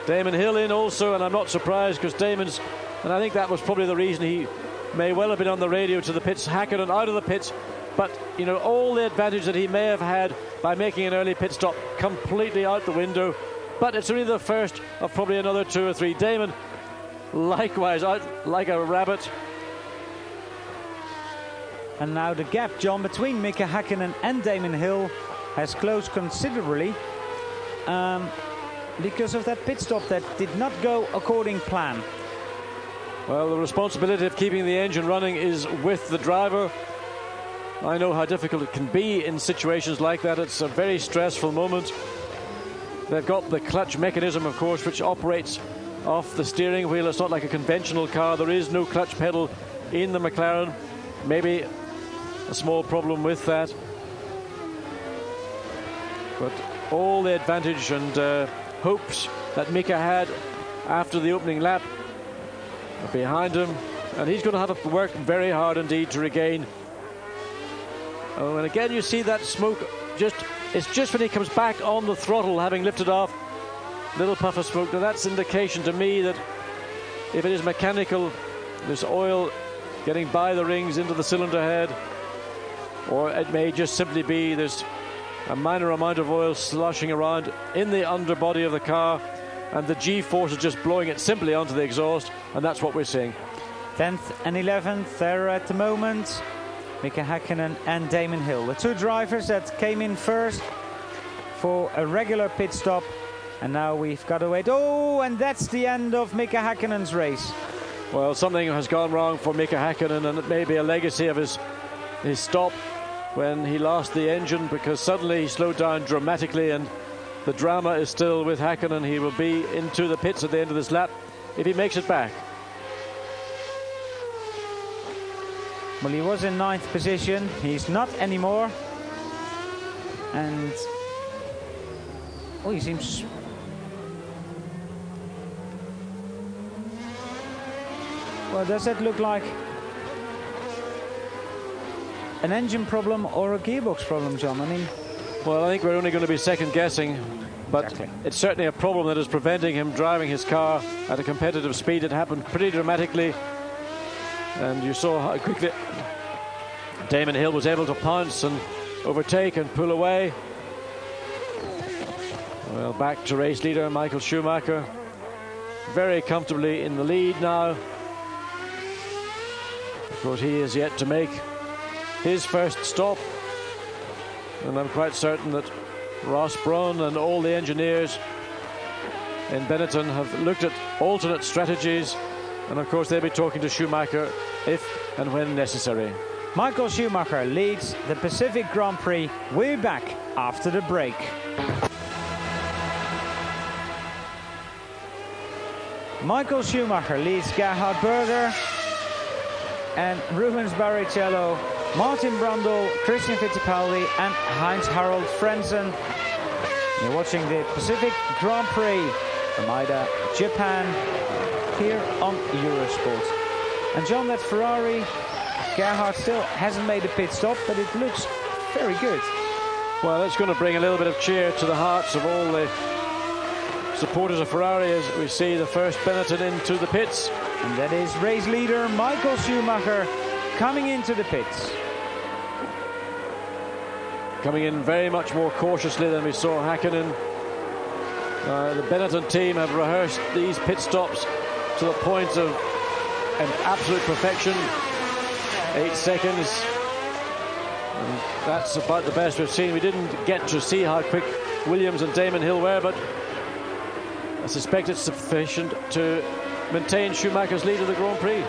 Damon Hill in also, and I'm not surprised because Damon's, and I think that was probably the reason he may well have been on the radio to the pits. Häkkinen out of the pits. But, you know, all the advantage that he may have had by making an early pit stop completely out the window. But it's only the first of probably another 2 or 3. Damon, likewise, out like a rabbit. And now the gap, John, between Mika Häkkinen and Damon Hill has closed considerably because of that pit stop that did not go according plan. Well, the responsibility of keeping the engine running is with the driver. I know how difficult it can be in situations like that. It's a very stressful moment. They've got the clutch mechanism, of course, which operates off the steering wheel. It's not like a conventional car. There is no clutch pedal in the McLaren. Maybe a small problem with that. But all the advantage and hopes that Mika had after the opening lap are behind him. And he's going to have to work very hard indeed to regain. Oh, and again you see that smoke, it's just when he comes back on the throttle, having lifted off, little puff of smoke. Now that's indication to me that if it is mechanical, there's oil getting by the rings into the cylinder head, or it may just simply be there's a minor amount of oil sloshing around in the underbody of the car, and the G-force is just blowing it simply onto the exhaust, and that's what we're seeing. 10th and 11th there at the moment. Mika Häkkinen and Damon Hill, the two drivers that came in first for a regular pit stop, and now we've got to wait. Oh, and that's the end of Mika Häkkinen's race. Well, something has gone wrong for Mika Häkkinen, and it may be a legacy of his stop when he lost the engine, because suddenly he slowed down dramatically, and the drama is still with Häkkinen. He will be into the pits at the end of this lap if he makes it back. Well, he was in 9th position. He's not anymore. And oh, he seems... Well, does that look like an engine problem or a gearbox problem, John? I mean... Well, I think we're only going to be second guessing, but exactly. It's certainly a problem that is preventing him driving his car at a competitive speed. It happened pretty dramatically, and you saw how quickly Damon Hill was able to pounce and overtake and pull away. Well, back to race leader Michael Schumacher, very comfortably in the lead now. Of course, he is yet to make his first stop, and I'm quite certain that Ross Brawn and all the engineers in Benetton have looked at alternate strategies, and of course they'll be talking to Schumacher if and when necessary. Michael Schumacher leads the Pacific Grand Prix. We're back after the break. Michael Schumacher leads Gerhard Berger and Rubens Barrichello, Martin Brundle, Christian Fittipaldi and Heinz-Harald Frentzen. You're watching the Pacific Grand Prix from Ida, Japan, here on Eurosport. And John, that Ferrari, Gerhard still hasn't made a pit stop, but it looks very good. Well, that's going to bring a little bit of cheer to the hearts of all the supporters of Ferrari as we see the first Benetton into the pits. And that is race leader Michael Schumacher coming into the pits. Coming in very much more cautiously than we saw Häkkinen. The Benetton team have rehearsed these pit stops to the point of an absolute perfection. 8 seconds. And that's about the best we've seen. We didn't get to see how quick Williams and Damon Hill were, but I suspect it's sufficient to maintain Schumacher's lead of the Grand Prix.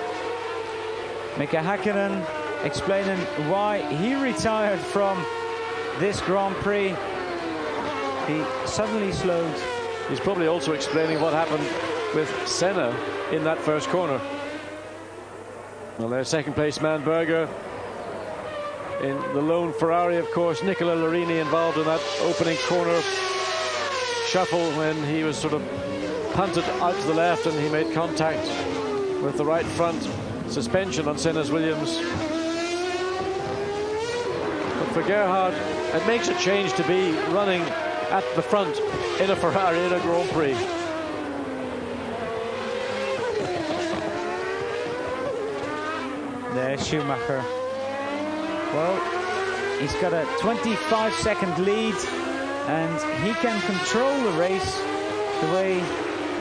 Mika Häkkinen explaining why he retired from this Grand Prix. He suddenly slowed. He's probably also explaining what happened with Senna in that first corner. Well, there's second place man Berger. In the lone Ferrari, of course, Nicola Larini involved in that opening corner shuffle when he was sort of punted out to the left and he made contact with the right front suspension on Senna's Williams. But for Gerhard, it makes a change to be running at the front in a Ferrari in a Grand Prix. There's Schumacher. Well, he's got a 25-second lead and he can control the race the way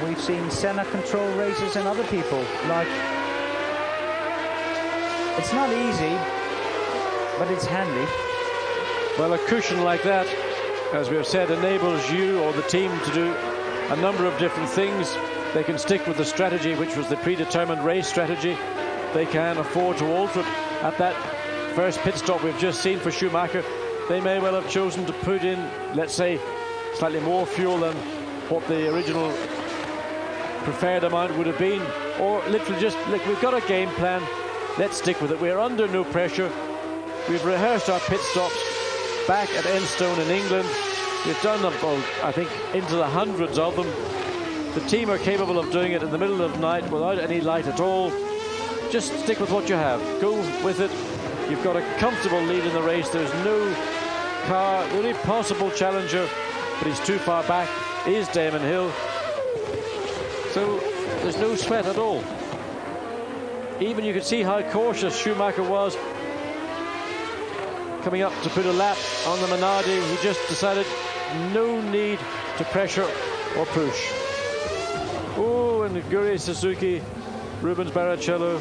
we've seen Senna control races and other people. Like, it's not easy, but it's handy. Well, a cushion like that, as we have said, enables you or the team to do a number of different things. They can stick with the strategy, which was the predetermined race strategy. They can afford to alter it. At that first pit stop we've just seen for Schumacher, they may well have chosen to put in, let's say, slightly more fuel than what the original preferred amount would have been, or literally just, look, we've got a game plan, let's stick with it. We're under no pressure. We've rehearsed our pit stops back at Enstone in England. We've done them, I think, into the hundreds of them. The team are capable of doing it in the middle of the night without any light at all. just stick with what you have. Go with it. You've got a comfortable lead in the race. There's no car. The only possible challenger, but he's too far back, is Damon Hill. So there's no sweat at all. Even you could see how cautious Schumacher was coming up to put a lap on the Minardi. He just decided no need to pressure or push. Oh, and Guri Suzuki, Rubens Barrichello.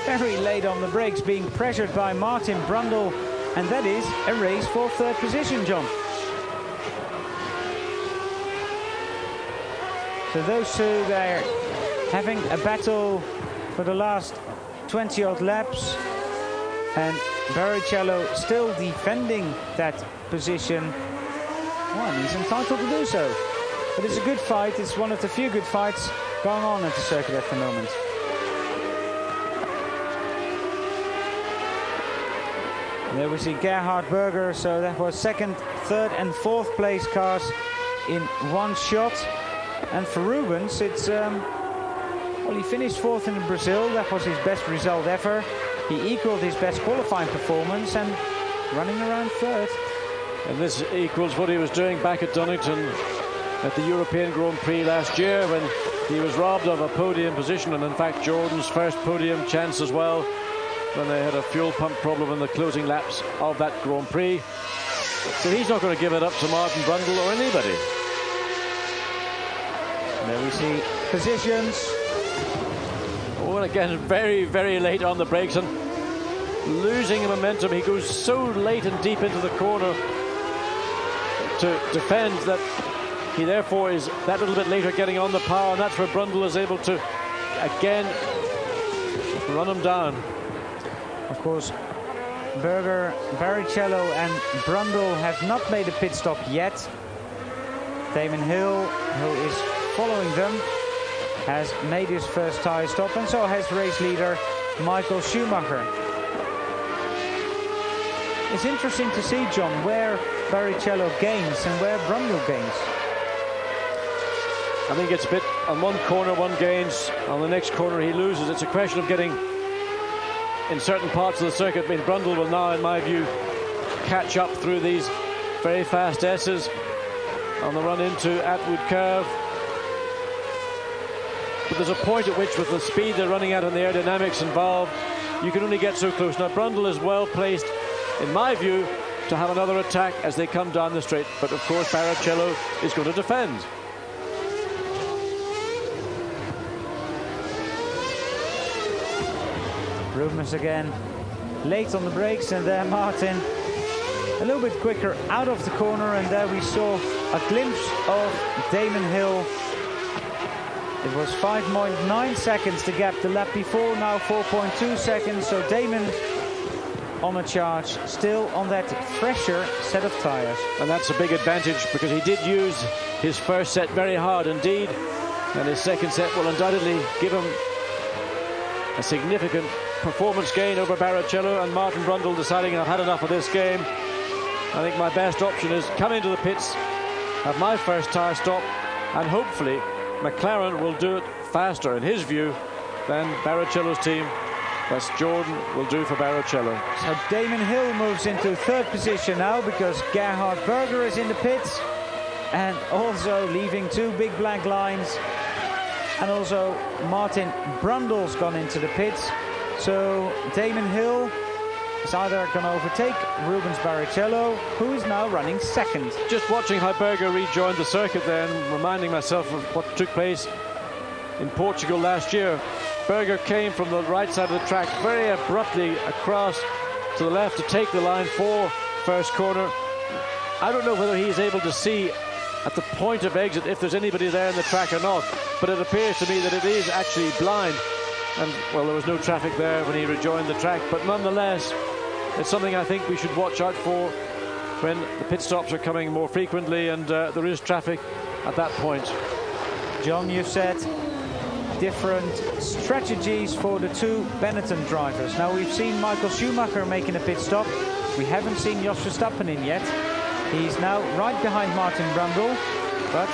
Very late on the brakes, being pressured by Martin Brundle, and that is a race for third position, John. So those two, they're having a battle for the last 20-odd laps, and Barrichello still defending that position. Well, he's entitled to do so. But it's a good fight. It's one of the few good fights going on at the circuit at the moment. And there we see Gerhard Berger. So that was second, third and fourth place cars in one shot. And for Rubens, it's well, he finished fourth in Brazil. That was his best result ever. He equaled his best qualifying performance and running around third. And this equals what he was doing back at Donington at the European Grand Prix last year, when he was robbed of a podium position, and in fact Jordan's first podium chance as well, when they had a fuel pump problem in the closing laps of that Grand Prix. So he's not going to give it up to Martin Brundle or anybody. And there we see positions. Oh, and again, very, very late on the brakes and losing momentum. He goes so late and deep into the corner to defend that he therefore is that little bit later getting on the power, and that's where Brundle is able to again run him down. Of course, Berger, Barrichello and Brundle have not made a pit stop yet. Damon Hill, who is following them, has made his first tyre stop, and so has race leader Michael Schumacher. It's interesting to see, John, where Barrichello gains and where Brundle gains. I think it's a bit on one corner one gains, on the next corner he loses. It's a question of getting in certain parts of the circuit. I mean, Brundle will now, in my view, catch up through these very fast S's on the run into Atwood Curve. But there's a point at which, with the speed they're running at and the aerodynamics involved, you can only get so close. Now, Brundle is well placed, in my view, to have another attack as they come down the straight. But of course, Barrichello is going to defend. Rubens again late on the brakes, and there Martin a little bit quicker out of the corner, and there we saw a glimpse of Damon Hill. It was 5.9 seconds to gap the lap before, now 4.2 seconds. So Damon on a charge, still on that fresher set of tyres. And that's a big advantage, because he did use his first set very hard indeed, and his second set will undoubtedly give him a significant performance gain over Barrichello. And Martin Brundle deciding, I've had enough of this game. I think my best option is come into the pits, have my first tyre stop, and hopefully McLaren will do it faster, in his view, than Barrichello's team. That's Jordan will do for Barrichello. So Damon Hill moves into third position now, because Gerhard Berger is in the pits, and also leaving two big black lines. And also Martin Brundle's gone into the pits. So Damon Hill is either going to overtake Rubens Barrichello, who is now running second. Just watching how Berger rejoined the circuit then, reminding myself of what took place in Portugal last year. Berger came from the right side of the track very abruptly across to the left to take the line for first corner. I don't know whether he's able to see at the point of exit if there's anybody there in the track or not, but it appears to me that it is actually blind. And, well, there was no traffic there when he rejoined the track, but nonetheless, it's something I think we should watch out for when the pit stops are coming more frequently and there is traffic at that point. John, you've said different strategies for the two Benetton drivers. Now, we've seen Michael Schumacher making a pit stop. We haven't seen Jos Verstappen in yet. He's now right behind Martin Brundle, but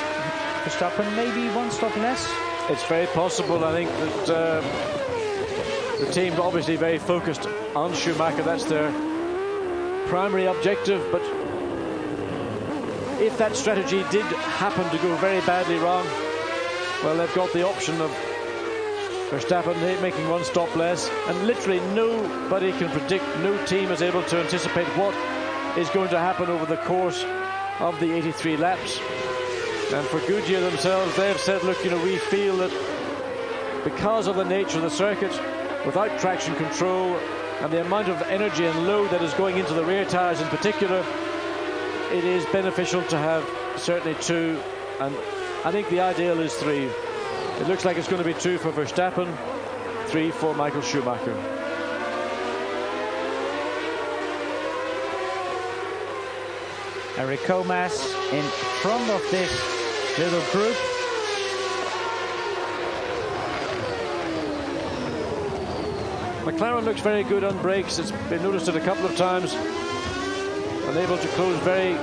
Verstappen maybe one stop less. It's very possible. I think that The team obviously very focused on Schumacher. That's their primary objective, but if that strategy did happen to go very badly wrong, well, they've got the option of Verstappen making one stop less, and literally nobody can predict, no team is able to anticipate what is going to happen over the course of the 83 laps. And for Goodyear themselves, they've said, look, you know, we feel that because of the nature of the circuit, without traction control and the amount of energy and load that is going into the rear tyres in particular, it is beneficial to have certainly 2, and I think the ideal is 3. It looks like it's going to be 2 for Verstappen, 3 for Michael Schumacher. Eric Comas in front of this little group. McLaren looks very good on brakes. It's been noticed it a couple of times. Unable to close very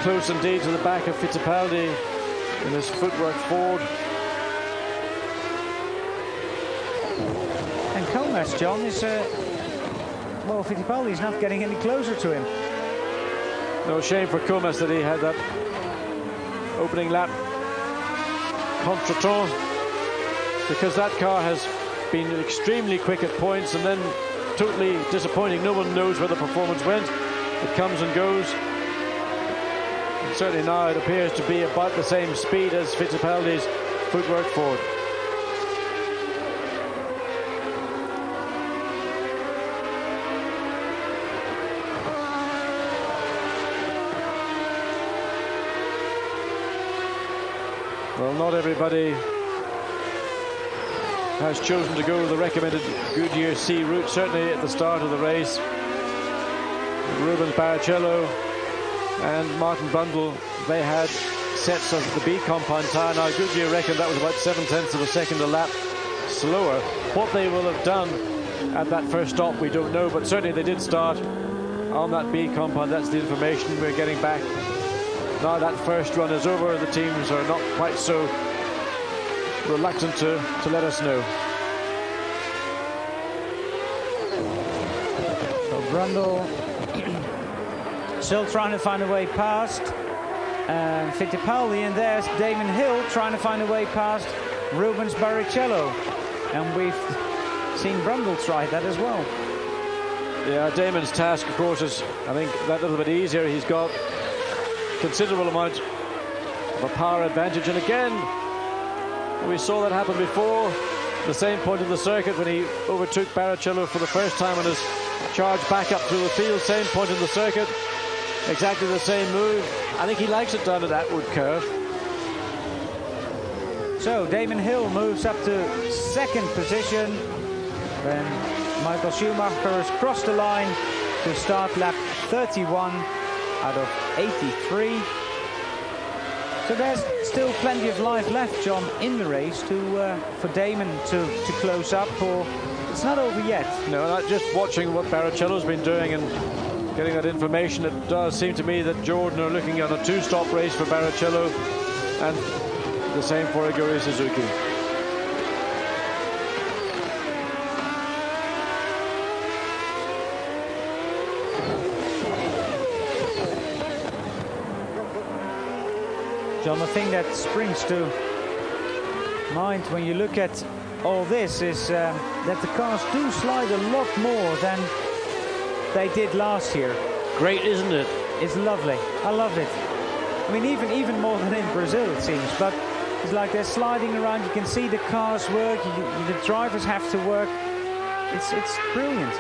close indeed to the back of Fittipaldi in his footwork forward. And Comas, John, is well, Fittipaldi's not getting any closer to him. No shame for Comas that he had that opening lap contretemps, because that car has been extremely quick at points and then totally disappointing. No one knows where the performance went. It comes and goes. And certainly now it appears to be about the same speed as Fittipaldi's footwork forward. Well, not everybody has chosen to go the recommended Goodyear C route, certainly at the start of the race. Rubens Barrichello and Martin Brundle, they had sets of the B compound tyre. Now Goodyear reckoned that was about 7/10 of a second a lap slower. What they will have done at that first stop, we don't know, but certainly they did start on that B compound. That's the information we're getting back. Now that first run is over, the teams are not quite so reluctant to let us know. So Brundle still trying to find a way past Fittipaldi, and there's Damon Hill trying to find a way past Rubens Barrichello, and we've seen Brundle try that as well. Yeah, Damon's task, of course, is, I think, that little bit easier. He's got considerable amount of a power advantage, and again we saw that happen before, the same point in the circuit when he overtook Barrichello for the first time on his charge back up through the field. Same point in the circuit, exactly the same move. I think he likes it down at Atwood curve. So Damon Hill moves up to second position when Michael Schumacher has crossed the line to start lap 31 out of 83. So there's still plenty of life left, John, in the race for Damon to close up, or it's not over yet. No, not just watching what Barrichello's been doing and getting that information. It does seem to me that Jordan are looking at a 2-stop race for Barrichello, and the same for Aguri Suzuki. John, the thing that springs to mind when you look at all this is that the cars do slide a lot more than they did last year. Great, isn't it? It's lovely. I love it. I mean, even more than in Brazil, it seems. But it's like they're sliding around. You can see the cars work. The drivers have to work. It's brilliant.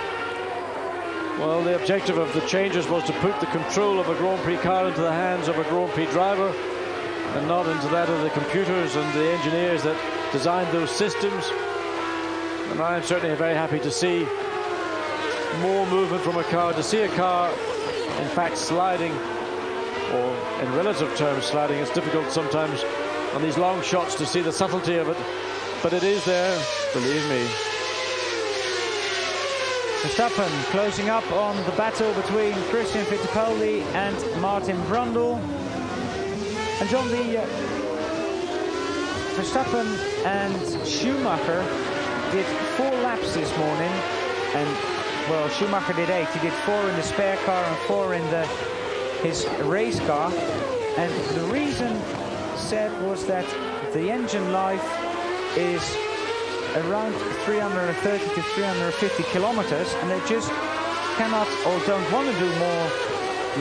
Well, the objective of the changes was to put the control of a Grand Prix car into the hands of a Grand Prix driver, and not into that of the computers and the engineers that designed those systems. And I'm certainly very happy to see more movement from a car, to see a car in fact sliding, or in relative terms sliding. It's difficult sometimes on these long shots to see the subtlety of it, but it is there, believe me. Verstappen closing up on the battle between Christian Fittipaldi and Martin Brundle. And John, the Verstappen and Schumacher did 4 laps this morning, and well, Schumacher did 8. He did 4 in the spare car and 4 in his race car. And the reason said was that the engine life is around 330 to 350 kilometers, and they just cannot or don't want to do more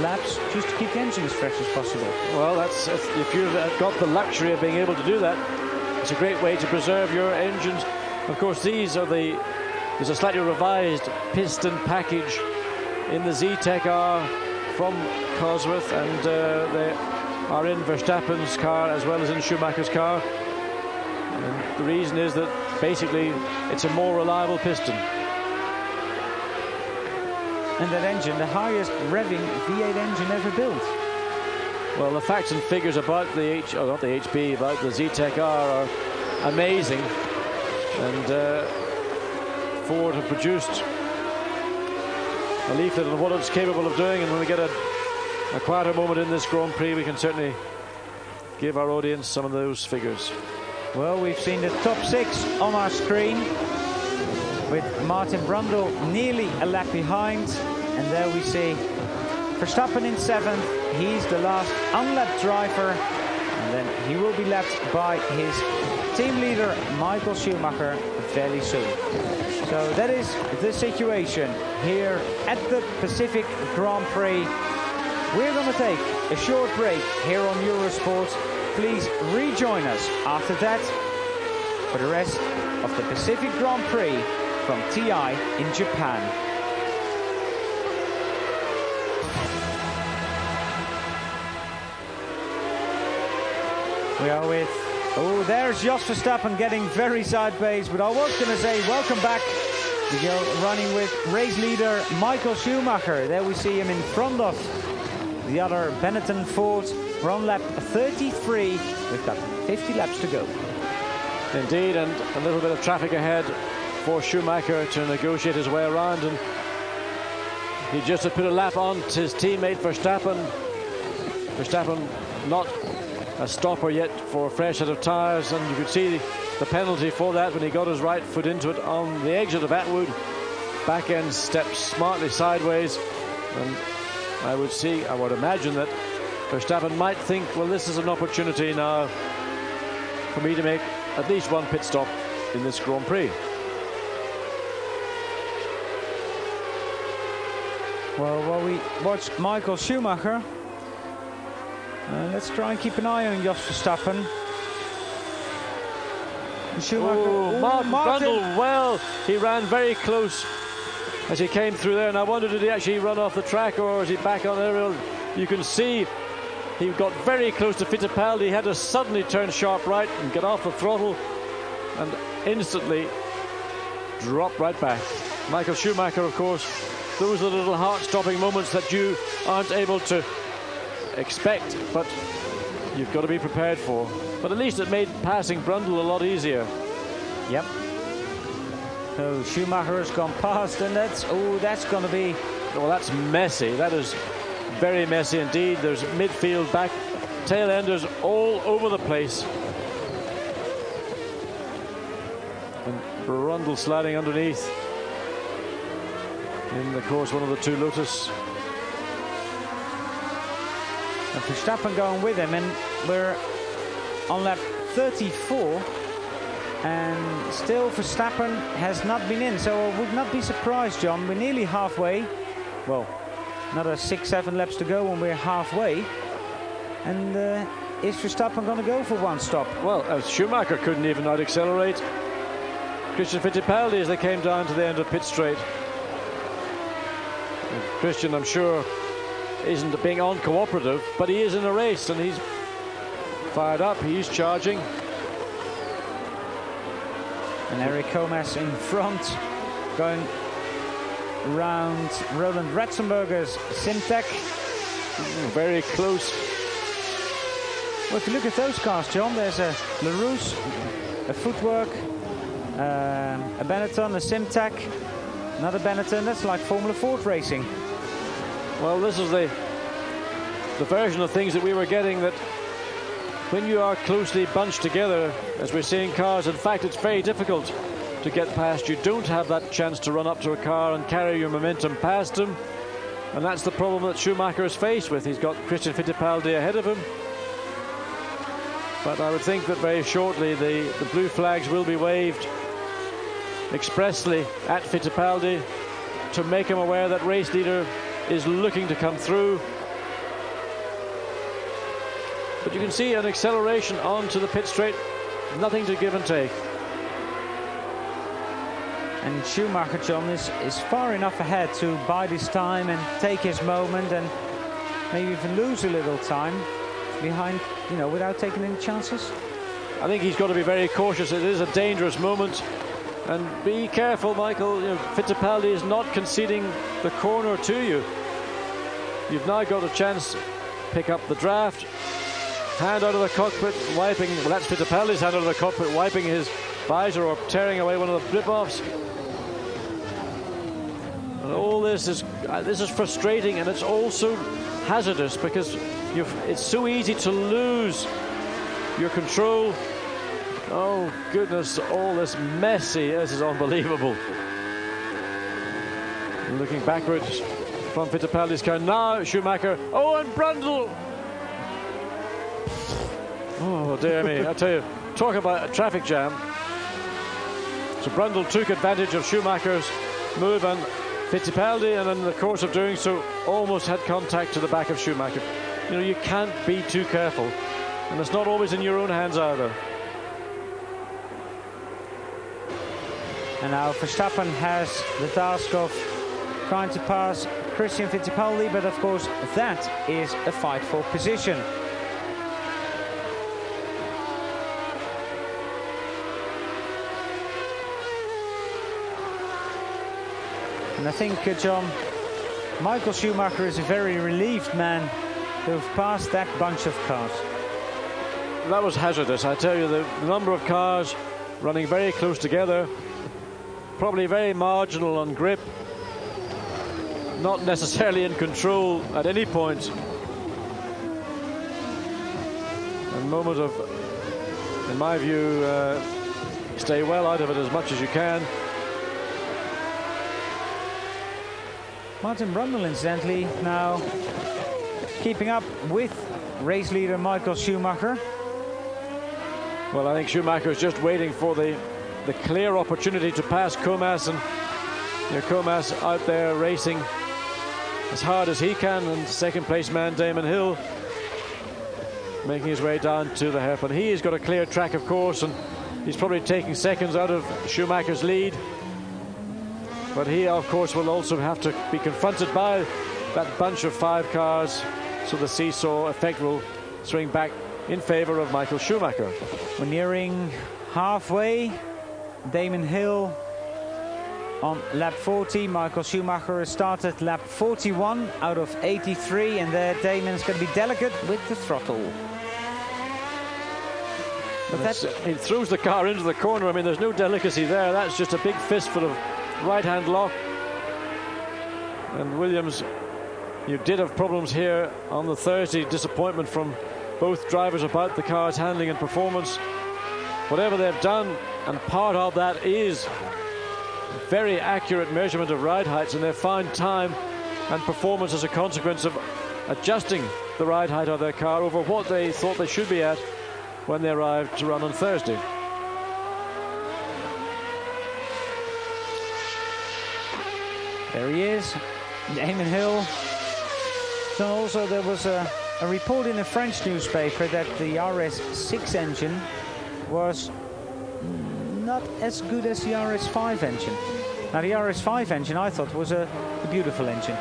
laps just to keep the engine as fresh as possible. Well, if you've got the luxury of being able to do that, it's a great way to preserve your engines. Of course, there's a slightly revised piston package in the Z-Tech-R from Cosworth, and they are in Verstappen's car as well as in Schumacher's car. And the reason is that basically it's a more reliable piston. And that engine, the highest revving V8 engine ever built. Well, the facts and figures about not the HB, about the Z-Tech-R are amazing. And Ford have produced a leaflet on what it's capable of doing, and when we get a quieter moment in this Grand Prix, we can certainly give our audience some of those figures. Well, we've seen the top 6 on our screen, with Martin Brundle nearly a lap behind, and there we see Verstappen in 7th. He's the last unlapped driver, and then he will be lapped by his team leader Michael Schumacher fairly soon. So that is the situation here at the Pacific Grand Prix. We're going to take a short break here on Eurosport. Please rejoin us after that for the rest of the Pacific Grand Prix from TI in Japan. We are with, there's Jos Verstappen getting very sideways, but I was going to say welcome back. We go running with race leader Michael Schumacher. There we see him in front of the other Benetton Ford. We're on lap 33. We've got 50 laps to go. Indeed, and a little bit of traffic ahead for Schumacher to negotiate his way around, and he just had put a lap on to his teammate Verstappen. Verstappen not a stopper yet for a fresh set of tyres, and you could see the penalty for that when he got his right foot into it on the exit of Atwood. Back end steps smartly sideways, and I would imagine that Verstappen might think, well, this is an opportunity now for me to make at least one pit stop in this Grand Prix. Well, while we watch Michael Schumacher, let's try and keep an eye on Jos Verstappen. Schumacher. Martin Brundle, well, he ran very close as he came through there, and I wondered, did he actually run off the track, or is he back on there? You can see he got very close to Fittipaldi. He had to suddenly turn sharp right and get off the throttle and instantly drop right back. Michael Schumacher, of course, those are the little heart-stopping moments that you aren't able to expect, but you've got to be prepared for. But at least it made passing Brundle a lot easier. Yep. So Schumacher has gone past, and that's going to be... Well, that's messy. That is very messy indeed. There's midfield, back, tail enders all over the place. And Brundle sliding underneath. In, of course, one of the two Lotus. And Verstappen going with him, and we're on lap 34, and still Verstappen has not been in, so I would not be surprised, John. We're nearly halfway. Well, another 6-7 laps to go when we're halfway. And is Verstappen going to go for one stop? Well, Schumacher couldn't even out-accelerate Christian Fittipaldi as they came down to the end of pit straight. And Christian, I'm sure, isn't being uncooperative, but he is in a race, and he's fired up, he's charging. And Eric Comas in front, going round Roland Ratzenberger's Simtek. Very close. Well, if you look at those cars, John, there's a LaRousse, a Footwork, a Benetton, a Simtek, another Benetton. That's like Formula Ford racing. Well, this is the version of things that we were getting, that when you are closely bunched together, as we're seeing cars, in fact, it's very difficult to get past. You don't have that chance to run up to a car and carry your momentum past him. And that's the problem that Schumacher is faced with. He's got Christian Fittipaldi ahead of him. But I would think that very shortly the blue flags will be waved expressly at Fittipaldi to make him aware that race leader is looking to come through. But you can see an acceleration onto the pit straight, nothing to give and take. And Schumacher, John, is far enough ahead to bide his time and take his moment and maybe even lose a little time behind, you know, without taking any chances. I think he's got to be very cautious. It is a dangerous moment. And be careful, Michael. You know, Fittipaldi is not conceding the corner to you. You've now got a chance to pick up the draft. Hand out of the cockpit, wiping. Well, that's Fittipaldi's hand out of the cockpit, wiping his visor or tearing away one of the blip-offs. And all this is frustrating, and it's also hazardous because it's so easy to lose your control. Oh goodness, all this messy. This is unbelievable. And looking backwards from Fittipaldi's car now, Schumacher. Oh, and Brundle. Oh dear me! I tell you, talk about a traffic jam. So Brundle took advantage of Schumacher's move, and Fittipaldi, and in the course of doing so, almost had contact to the back of Schumacher. You know, you can't be too careful, and it's not always in your own hands either. And now Verstappen has the task of trying to pass Christian Fittipaldi, but of course that is a fight for position. And I think, John, Michael Schumacher is a very relieved man to have passed that bunch of cars. That was hazardous, I tell you. The number of cars running very close together, probably very marginal on grip, not necessarily in control at any point. A moment of, in my view, stay well out of it as much as you can. Martin Brundle, incidentally, now keeping up with race leader Michael Schumacher. Well, I think Schumacher is just waiting for the clear opportunity to pass Comas, and you know, Comas out there racing as hard as he can, and second place man Damon Hill making his way down to the hairpin. He's got a clear track, of course, and he's probably taking seconds out of Schumacher's lead. But he, of course, will also have to be confronted by that bunch of 5 cars, so the seesaw effect will swing back in favor of Michael Schumacher. We're nearing halfway. Damon Hill on lap 40. Michael Schumacher has started lap 41 out of 83, and there Damon's going to be delicate with the throttle. But he throws the car into the corner. I mean, there's no delicacy there. That's just a big fistful of right-hand lock. And Williams, you did have problems here on the Thursday. Disappointment from both drivers about the car's handling and performance. Whatever they've done, and part of that is very accurate measurement of ride heights, and they've found time and performance as a consequence of adjusting the ride height of their car over what they thought they should be at when they arrived to run on Thursday. there he is, Damon Hill. So also there was a report in a French newspaper that the RS6 engine was not as good as the RS5 engine. Now the RS5 engine I thought was a beautiful engine.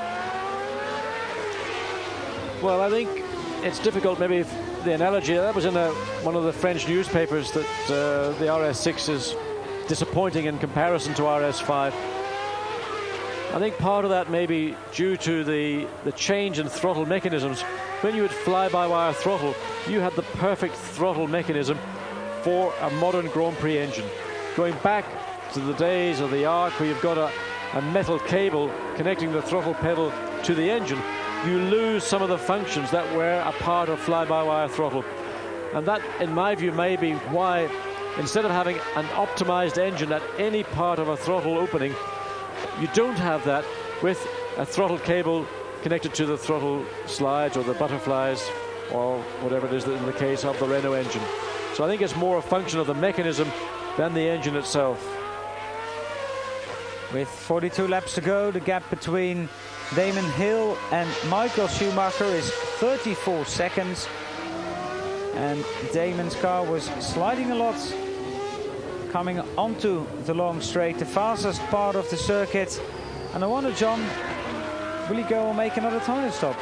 Well, I think it's difficult, maybe if the analogy that was in one of the French newspapers, that the RS6 is disappointing in comparison to RS5. I think part of that may be due to the change in throttle mechanisms. When you had fly-by-wire throttle, you had the perfect throttle mechanism for a modern Grand Prix engine. Going back to the days of the ARC, where you've got a metal cable connecting the throttle pedal to the engine, you lose some of the functions that were a part of fly-by-wire throttle. And that, in my view, may be why instead of having an optimized engine at any part of a throttle opening, you don't have that with a throttle cable connected to the throttle slides or the butterflies or whatever it is in the case of the Renault engine. So I think it's more a function of the mechanism than the engine itself. With 42 laps to go, the gap between Damon Hill and Michael Schumacher is 34 seconds. And Damon's car was sliding a lot coming onto the long straight, the fastest part of the circuit. And I wonder, John, will he go and make another tyre stop?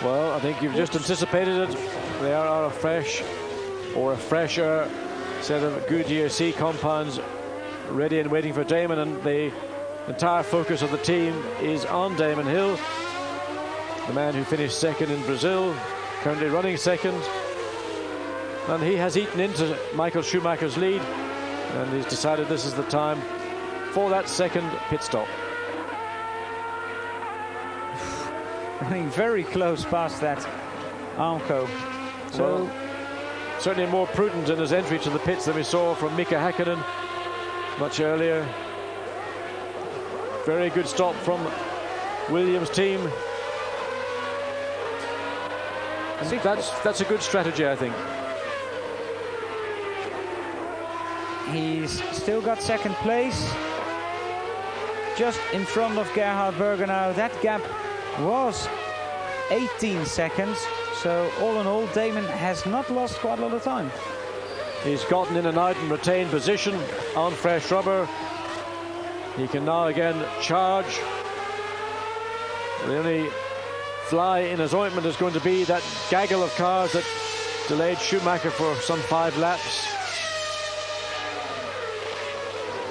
Well, I think you've just anticipated it. There are a fresh or a fresher set of Goodyear C compounds ready and waiting for Damon, and the entire focus of the team is on Damon Hill, the man who finished second in Brazil, currently running second. And he has eaten into Michael Schumacher's lead, and he's decided this is the time for that second pit stop. Running very close past that Armco. So well, certainly more prudent in his entry to the pits than we saw from Mika Häkkinen much earlier. Very good stop from Williams' team. And that's a good strategy, I think. He's still got second place, just in front of Gerhard Berger now. That gap was 18 seconds, so all in all, Damon has not lost quite a lot of time. He's gotten in and out and retained position on fresh rubber. He can now again charge. The only fly in his ointment is going to be that gaggle of cars that delayed Schumacher for some 5 laps.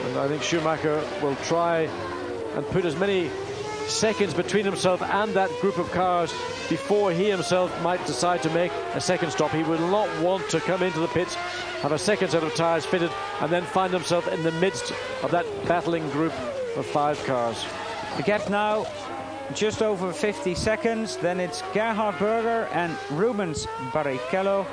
And I think Schumacher will try and put as many seconds between himself and that group of cars before he himself might decide to make a second stop. He will not want to come into the pits, have a second set of tyres fitted, and then find himself in the midst of that battling group of 5 cars. The gap now just over 50 seconds. Then it's Gerhard Berger and Rubens Barrichello.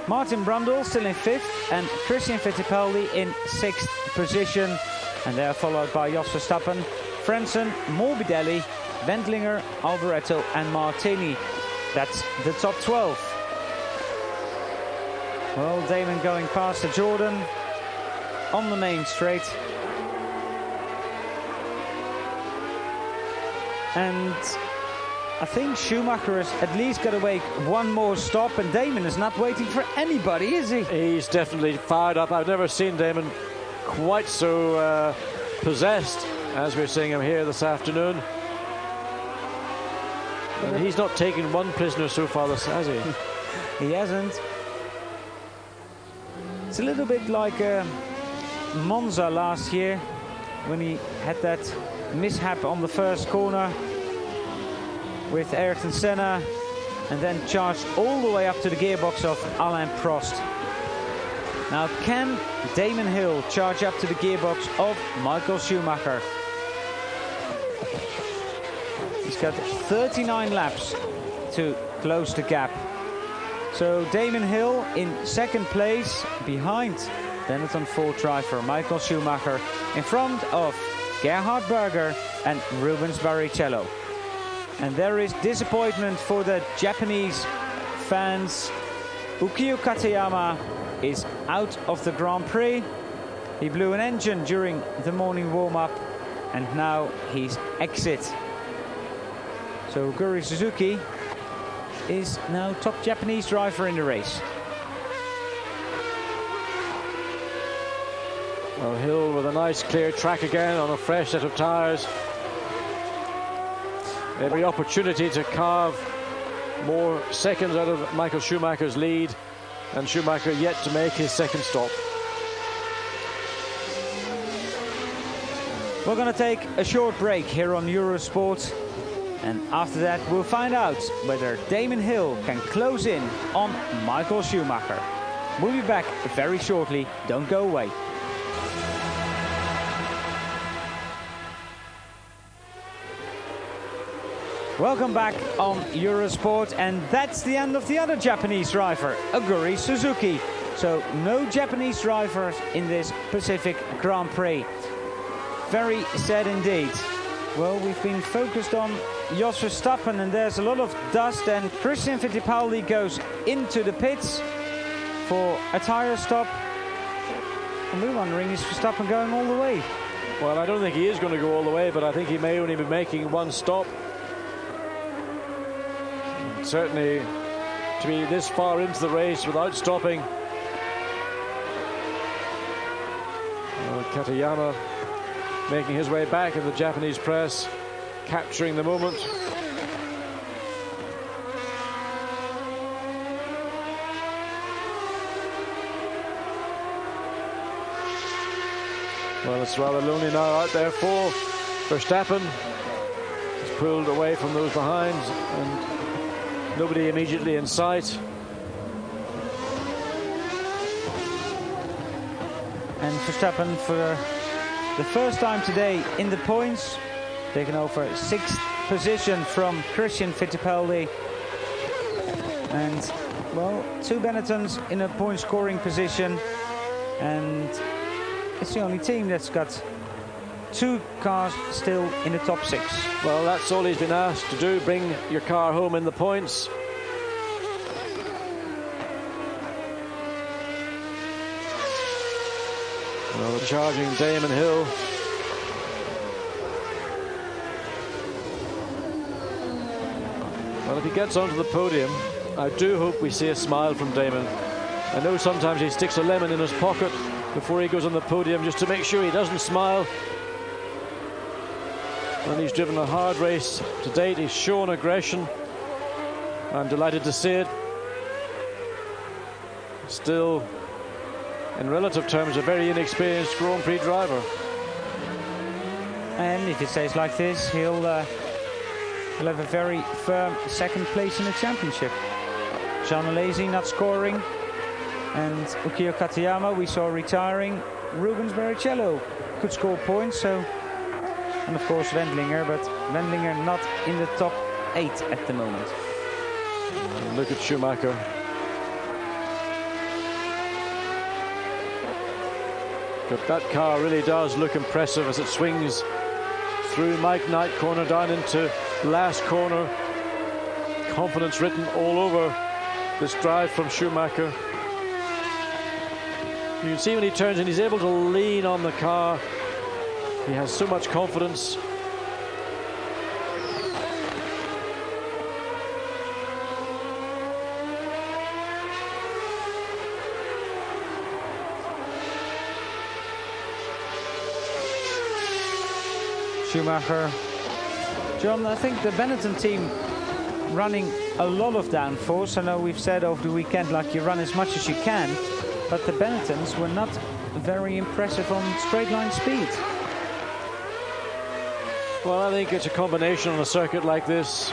Martin Brundle still in 5th, and Christian Fittipaldi in 6th position. And they're followed by Jos Verstappen, Frentzen, Morbidelli, Wendlinger, Alboreto and Martini. That's the top 12. Well, Damon going past the Jordan on the main straight. And I think Schumacher has at least got to make one more stop, and Damon is not waiting for anybody, is he? He's definitely fired up. I've never seen Damon quite so possessed as we're seeing him here this afternoon. And he's not taken one prisoner so far, has he? He hasn't. It's a little bit like Monza last year, when he had that mishap on the first corner with Ayrton Senna, and then charged all the way up to the gearbox of Alain Prost. Now, can Damon Hill charge up to the gearbox of Michael Schumacher? He's got 39 laps to close the gap. So Damon Hill in 2nd place, behind Benetton Ford driver Michael Schumacher, in front of Gerhard Berger and Rubens Barrichello. And there is disappointment for the Japanese fans. Ukio Katayama is out of the Grand Prix. He blew an engine during the morning warm-up, and now he's exit. So Guri Suzuki is now top Japanese driver in the race. Well, Hill with a nice clear track again on a fresh set of tyres. Every opportunity to carve more seconds out of Michael Schumacher's lead, and Schumacher yet to make his second stop. We're going to take a short break here on Eurosport, and after that we'll find out whether Damon Hill can close in on Michael Schumacher. We'll be back very shortly. Don't go away. Welcome back on Eurosport, and that's the end of the other Japanese driver, Aguri Suzuki. So no Japanese drivers in this Pacific Grand Prix. Very sad indeed. Well, we've been focused on Jos Verstappen, and there's a lot of dust, and Christian Fittipaldi goes into the pits for a tire stop. And we're wondering, is Verstappen going all the way? Well, I don't think he is going to go all the way, but I think he may only be making one stop. And certainly, to be this far into the race without stopping. Well, Katayama making his way back in the Japanese press, capturing the moment. Well, it's rather lonely now out there for Verstappen. He's pulled away from those behind and nobody immediately in sight. And Verstappen, for the first time today in the points, taken over 6th position from Christian Fittipaldi. And, well, 2 Benettons in a point scoring position. And it's the only team that's got 2 cars still in the top 6. Well, that's all he's been asked to do, bring your car home in the points. Well, the charging Damon Hill. Well, if he gets onto the podium, I do hope we see a smile from Damon. I know sometimes he sticks a lemon in his pocket before he goes on the podium just to make sure he doesn't smile. And he's driven a hard race to date. He's shown aggression. I'm delighted to see it. Still, in relative terms, a very inexperienced Grand Prix driver. And if it stays like this, he'll have a very firm 2nd place in the championship. Jean Alesi not scoring, and Ukio Katayama we saw retiring. Rubens Barrichello could score points, so, and of course Wendlinger, but Wendlinger not in the top 8 at the moment. And look at Schumacher. But that car really does look impressive as it swings through Mike Knight corner down into last corner. Confidence written all over this drive from Schumacher. You can see when he turns and he's able to lean on the car. He has so much confidence. Schumacher. John, I think the Benetton team running a lot of downforce. I know we've said over the weekend, like, you run as much as you can, but the Benettons were not very impressive on straight line speed. Well, I think it's a combination on a circuit like this.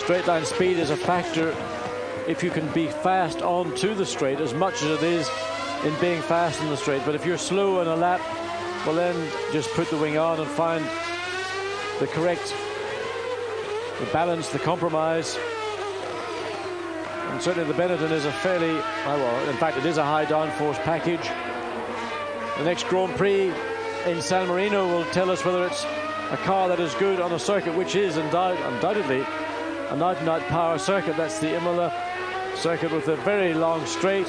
Straight line speed is a factor if you can be fast onto the straight as much as it is in being fast in the straight. But if you're slow in a lap, well, then just put the wing on and find the correct, the balance, the compromise. And certainly the Benetton is a fairly, well, in fact, it is a high downforce package. The next Grand Prix in San Marino will tell us whether it's a car that is good on a circuit which is undoubtedly an out-and-out power circuit. That's the Imola circuit with a very long straight.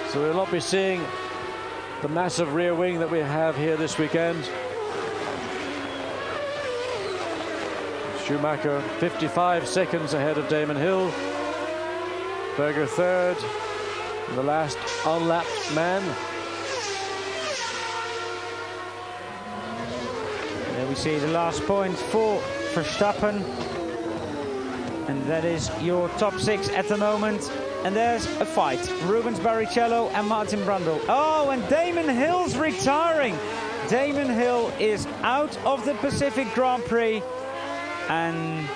So we'll not be seeing the massive rear wing that we have here this weekend. Schumacher 55 seconds ahead of Damon Hill. Berger 3rd. And the last unlapped man. There we see the last point for Verstappen. And that is your top 6 at the moment. And there's a fight. Rubens Barrichello and Martin Brundle. Oh, and Damon Hill's retiring. Damon Hill is out of the Pacific Grand Prix. And,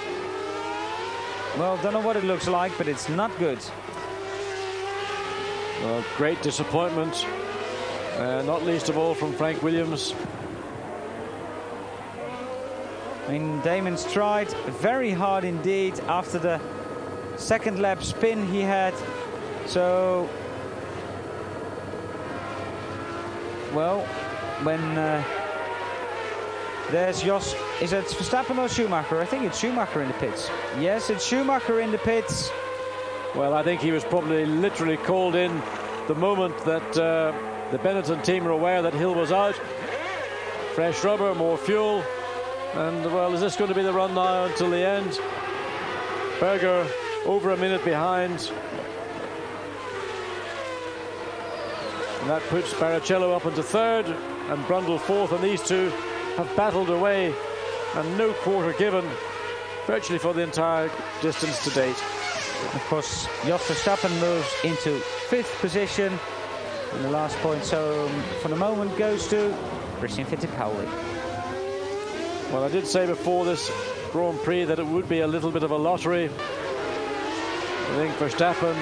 well, don't know what it looks like, but it's not good. Well, great disappointment, not least of all from Frank Williams. I mean, Damon's tried very hard indeed after the 2nd lap spin he had So, well, when there's Jos, is it Verstappen or Schumacher? I think it's Schumacher in the pits. Yes, it's Schumacher in the pits. Well, I think he was probably literally called in the moment that the Benetton team were aware that Hill was out. Fresh rubber, more fuel. And, well, is this going to be the run now until the end? Berger over a minute behind. And that puts Barrichello up into third and Brundle fourth, and these two have battled away and no quarter given virtually for the entire distance to date. Of course, Jos Verstappen moves into fifth position in the last point, so for the moment goes to Christian Fittipaldi. Well, I did say before this Grand Prix that it would be a little bit of a lottery. I think Verstappen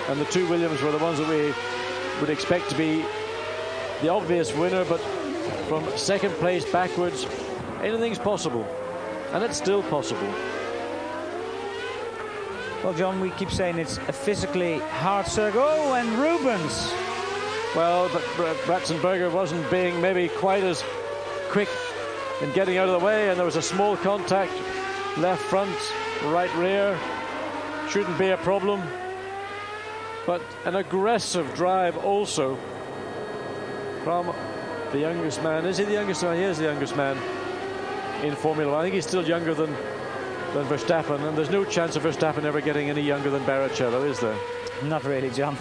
and the two Williams were the ones that we would expect to be the obvious winner, but from second place backwards, anything's possible, and it's still possible. Well, John, we keep saying it's a physically hard circle. Oh, and Rubens. Well, but Ratzenberger wasn't being maybe quite as quick in getting out of the way, and there was a small contact, left front, right rear. Shouldn't be a problem. But an aggressive drive also from the youngest man. Is he the youngest man? He is the youngest man in Formula 1. I think he's still younger than Verstappen, and there's no chance of Verstappen ever getting any younger than Barrichello, is there? Not really, John.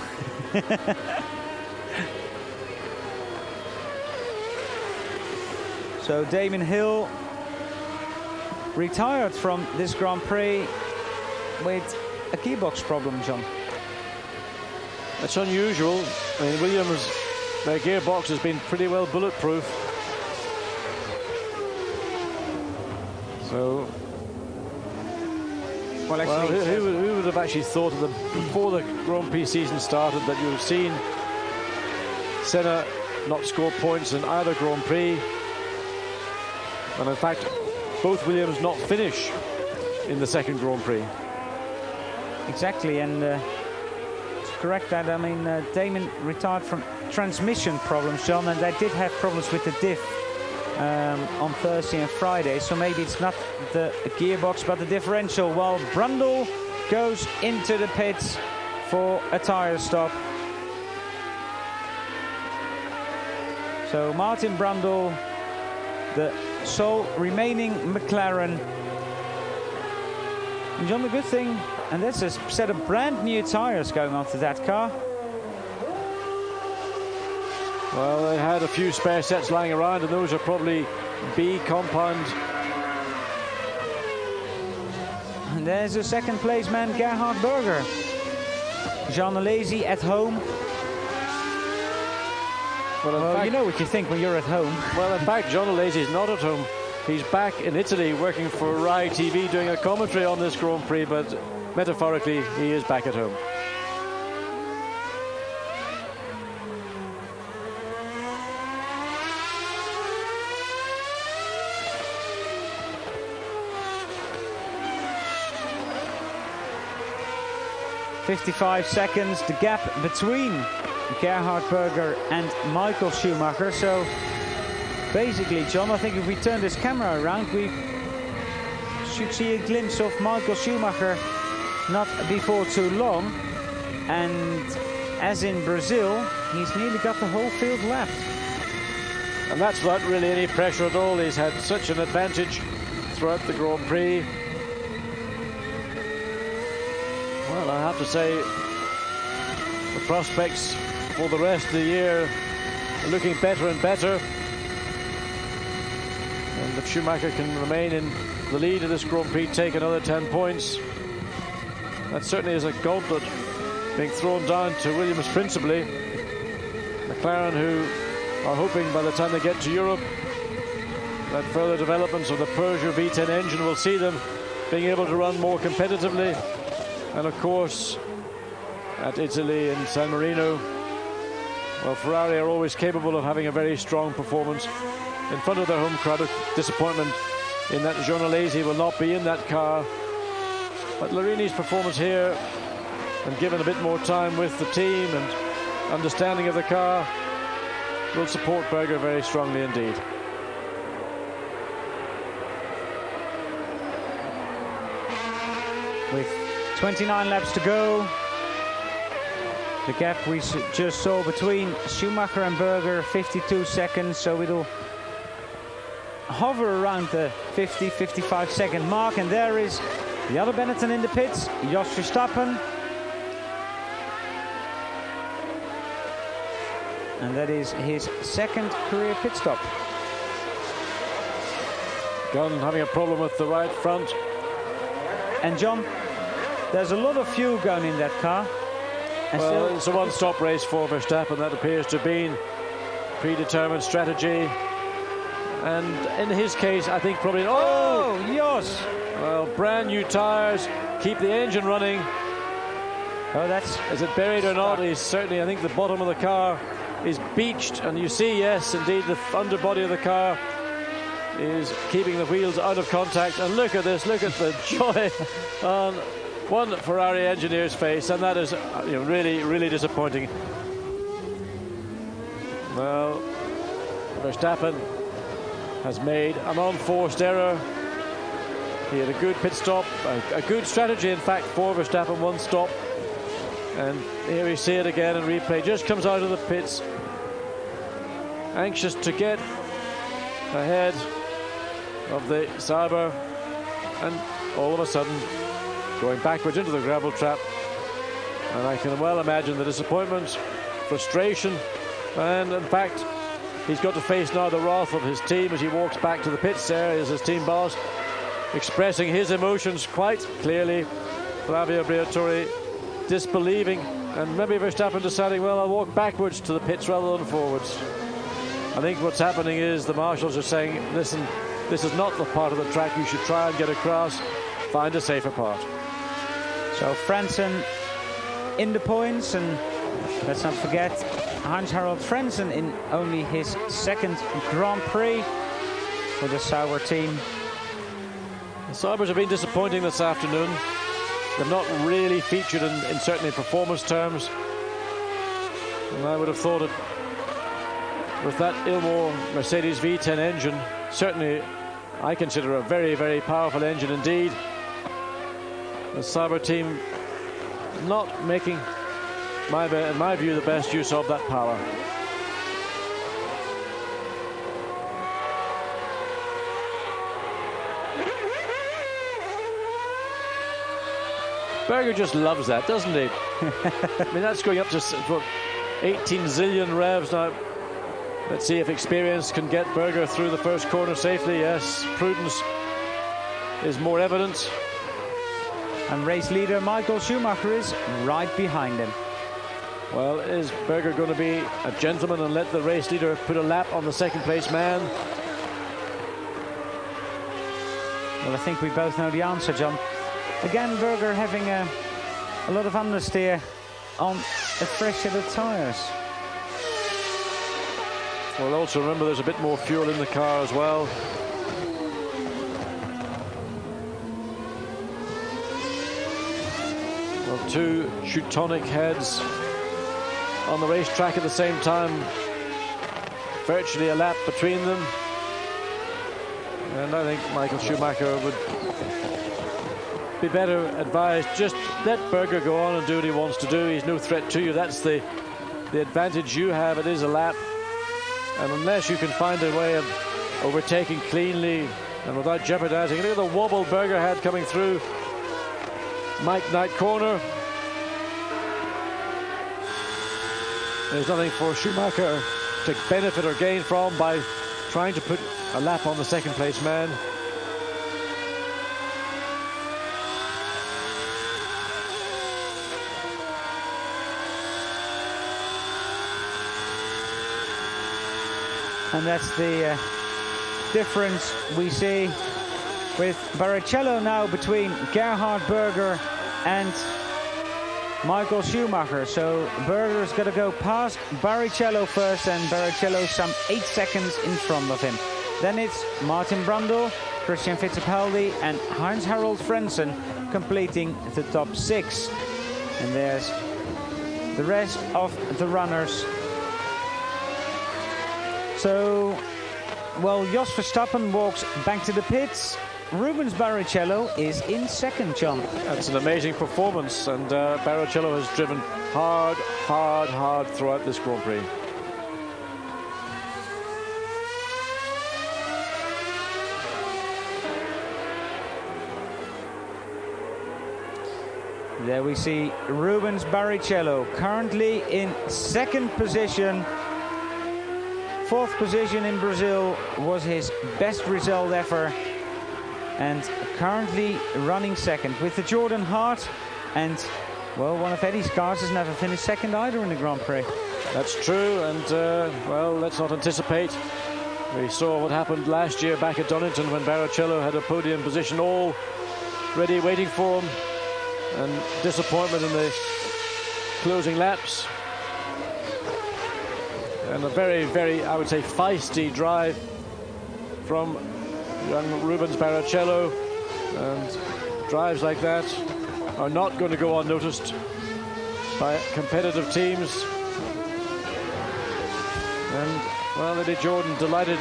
So Damon Hill retired from this Grand Prix with a gearbox problem, John. That's unusual. I mean, Williams, their gearbox has been pretty well bulletproof. So, well, who would have actually thought of before the Grand Prix season started that you would have seen Senna not score points in either Grand Prix, and in fact both Williams not finish in the second Grand Prix. Exactly, and to correct that, I mean, Damon retired from transmission problems, John, and they did have problems with the diff on Thursday and Friday, so maybe it's not the gearbox but the differential, while Brundle goes into the pits for a tire stop. So Martin Brundle, the sole remaining McLaren. And John, the good thing, and that's a set of brand new tires going onto that car. Well, they had a few spare sets lying around, and those are probably B compound. And there's a second place man, Gerhard Berger. Jean Alesi at home. Well, fact, you know what you think when you're at home. Well, in fact, Jean Alesi is not at home. He's back in Italy working for Rai TV doing a commentary on this Grand Prix, but metaphorically, he is back at home. .55 seconds, the gap between Gerhard Berger and Michael Schumacher. So basically, John, I think if we turn this camera around, we should see a glimpse of Michael Schumacher not before too long. And as in Brazil, he's nearly got the whole field left. And that's not really any pressure at all. He's had such an advantage throughout the Grand Prix. Well, I have to say, the prospects for the rest of the year are looking better and better. And if Schumacher can remain in the lead of this Grand Prix, take another 10 points, that certainly is a gauntlet being thrown down to Williams principally. McLaren, who are hoping by the time they get to Europe that further developments of the Peugeot V10 engine will see them being able to run more competitively. And of course, at Italy and San Marino, well, Ferrari are always capable of having a very strong performance in front of their home crowd. Disappointment in that Jean Alesi will not be in that car. But Larini's performance here and given a bit more time with the team and understanding of the car, will support Berger very strongly indeed. With 29 laps to go, the gap we just saw between Schumacher and Berger, 52 seconds, so it'll hover around the 50-55 second mark. And there is the other Benetton in the pits, Jos Verstappen. And that is his second career pit stop. Gunn having a problem with the right front. And John, there's a lot of fuel going in that car. And well, it's a one-stop race for Verstappen. That appears to have been predetermined strategy. And in his case, I think probably... Oh, Jos! Well, brand new tyres, keep the engine running. Oh, that's... Is it buried or not? He's certainly, I think the bottom of the car is beached. And you see, yes, indeed, the underbody of the car is keeping the wheels out of contact. And look at this, look at the joy on one Ferrari engineer's face. And that is really, really disappointing. Well, Verstappen has made an unforced error. He had a good pit stop, a good strategy, in fact, for Verstappen, one stop. And here we see it again in replay. Just comes out of the pits, anxious to get ahead of the Sauber, and all of a sudden going backwards into the gravel trap. And I can well imagine the disappointment, frustration, and in fact, he's got to face now the wrath of his team as he walks back to the pits there as his team boss, expressing his emotions quite clearly. Flavio Briatore disbelieving, and maybe Verstappen deciding, well, I'll walk backwards to the pits rather than forwards. I think what's happening is the marshals are saying, listen, this is not the part of the track you should try and get across. Find a safer part. So Frentzen in the points, and let's not forget Heinz-Harald Frentzen in only his second Grand Prix for the Sauber team. The Saubers have been disappointing this afternoon. They've not really featured in certainly performance terms. And I would have thought it, with that Ilmor Mercedes V10 engine, certainly I consider a very, very powerful engine indeed. The Sauber team not making, in my view, the best use of that power. Berger just loves that, doesn't he? I mean, that's going up to what, 18 zillion revs now. Let's see if experience can get Berger through the first corner safely. Yes, prudence is more evident. And race leader Michael Schumacher is right behind him. Well, is Berger going to be a gentleman and let the race leader put a lap on the second place man? Well, I think we both know the answer, John. Again, Berger having a lot of understeer on the fresh set of tyres. Well, also remember there's a bit more fuel in the car as well. Well, two Teutonic heads on the racetrack at the same time. Virtually a lap between them. And I think Michael Schumacher would be better advised. Just let Berger go on and do what he wants to do. He's no threat to you. That's the advantage you have. It is a lap. And unless you can find a way of overtaking cleanly and without jeopardizing. Look at the wobble Berger had coming through Mike Knight corner. There's nothing for Schumacher to benefit or gain from by trying to put a lap on the second place man. And that's the difference we see with Barrichello now between Gerhard Berger and Michael Schumacher. So Berger's got to go past Barrichello first, and Barrichello some 8 seconds in front of him. Then it's Martin Brundle, Christian Fittipaldi and Heinz-Harald Frentzen completing the top 6. And there's the rest of the runners. So, well, Jos Verstappen walks back to the pits. Rubens Barrichello is in second, John. That's an amazing performance, and Barrichello has driven hard throughout this Grand Prix. There we see Rubens Barrichello currently in second position. Fourth position in Brazil was his best result ever. And currently running second with the Jordan Hart. And, well, one of Eddie's cars has never finished second either in the Grand Prix. That's true, and, well, let's not anticipate. We saw what happened last year back at Donington when Barrichello had a podium position all ready, waiting for him. And disappointment in the closing laps. And a very, I would say, feisty drive from young Rubens Barrichello. And drives like that are not going to go unnoticed by competitive teams. And, well, Eddie Jordan delighted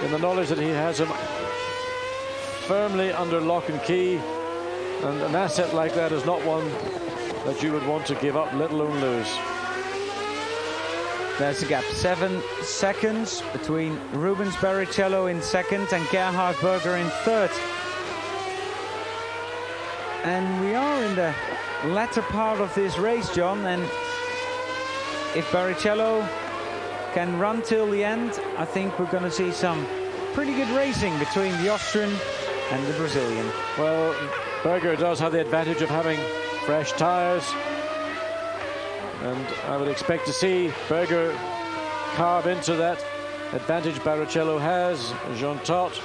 in the knowledge that he has him firmly under lock and key. And an asset like that is not one that you would want to give up, let alone lose. There's a gap, 7 seconds between Rubens Barrichello in second and Gerhard Berger in third. And we are in the latter part of this race, John, and if Barrichello can run till the end, I think we're going to see some pretty good racing between the Austrian and the Brazilian. Well, Berger does have the advantage of having fresh tyres, and I would expect to see Berger carve into that advantage Barrichello has. Jean Todt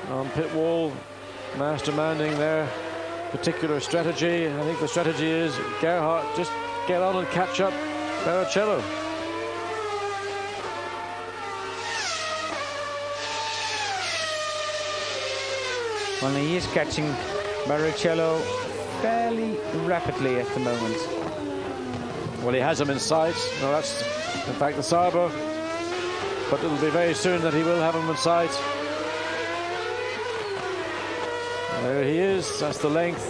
on pit wall, masterminding their particular strategy. I think the strategy is Gerhard, just get on and catch up Barrichello. Well, he is catching Barrichello fairly rapidly at the moment. Well, he has him in sight. No, that's in fact the Sauber, but it'll be very soon that he will have him in sight. There he is. That's the length,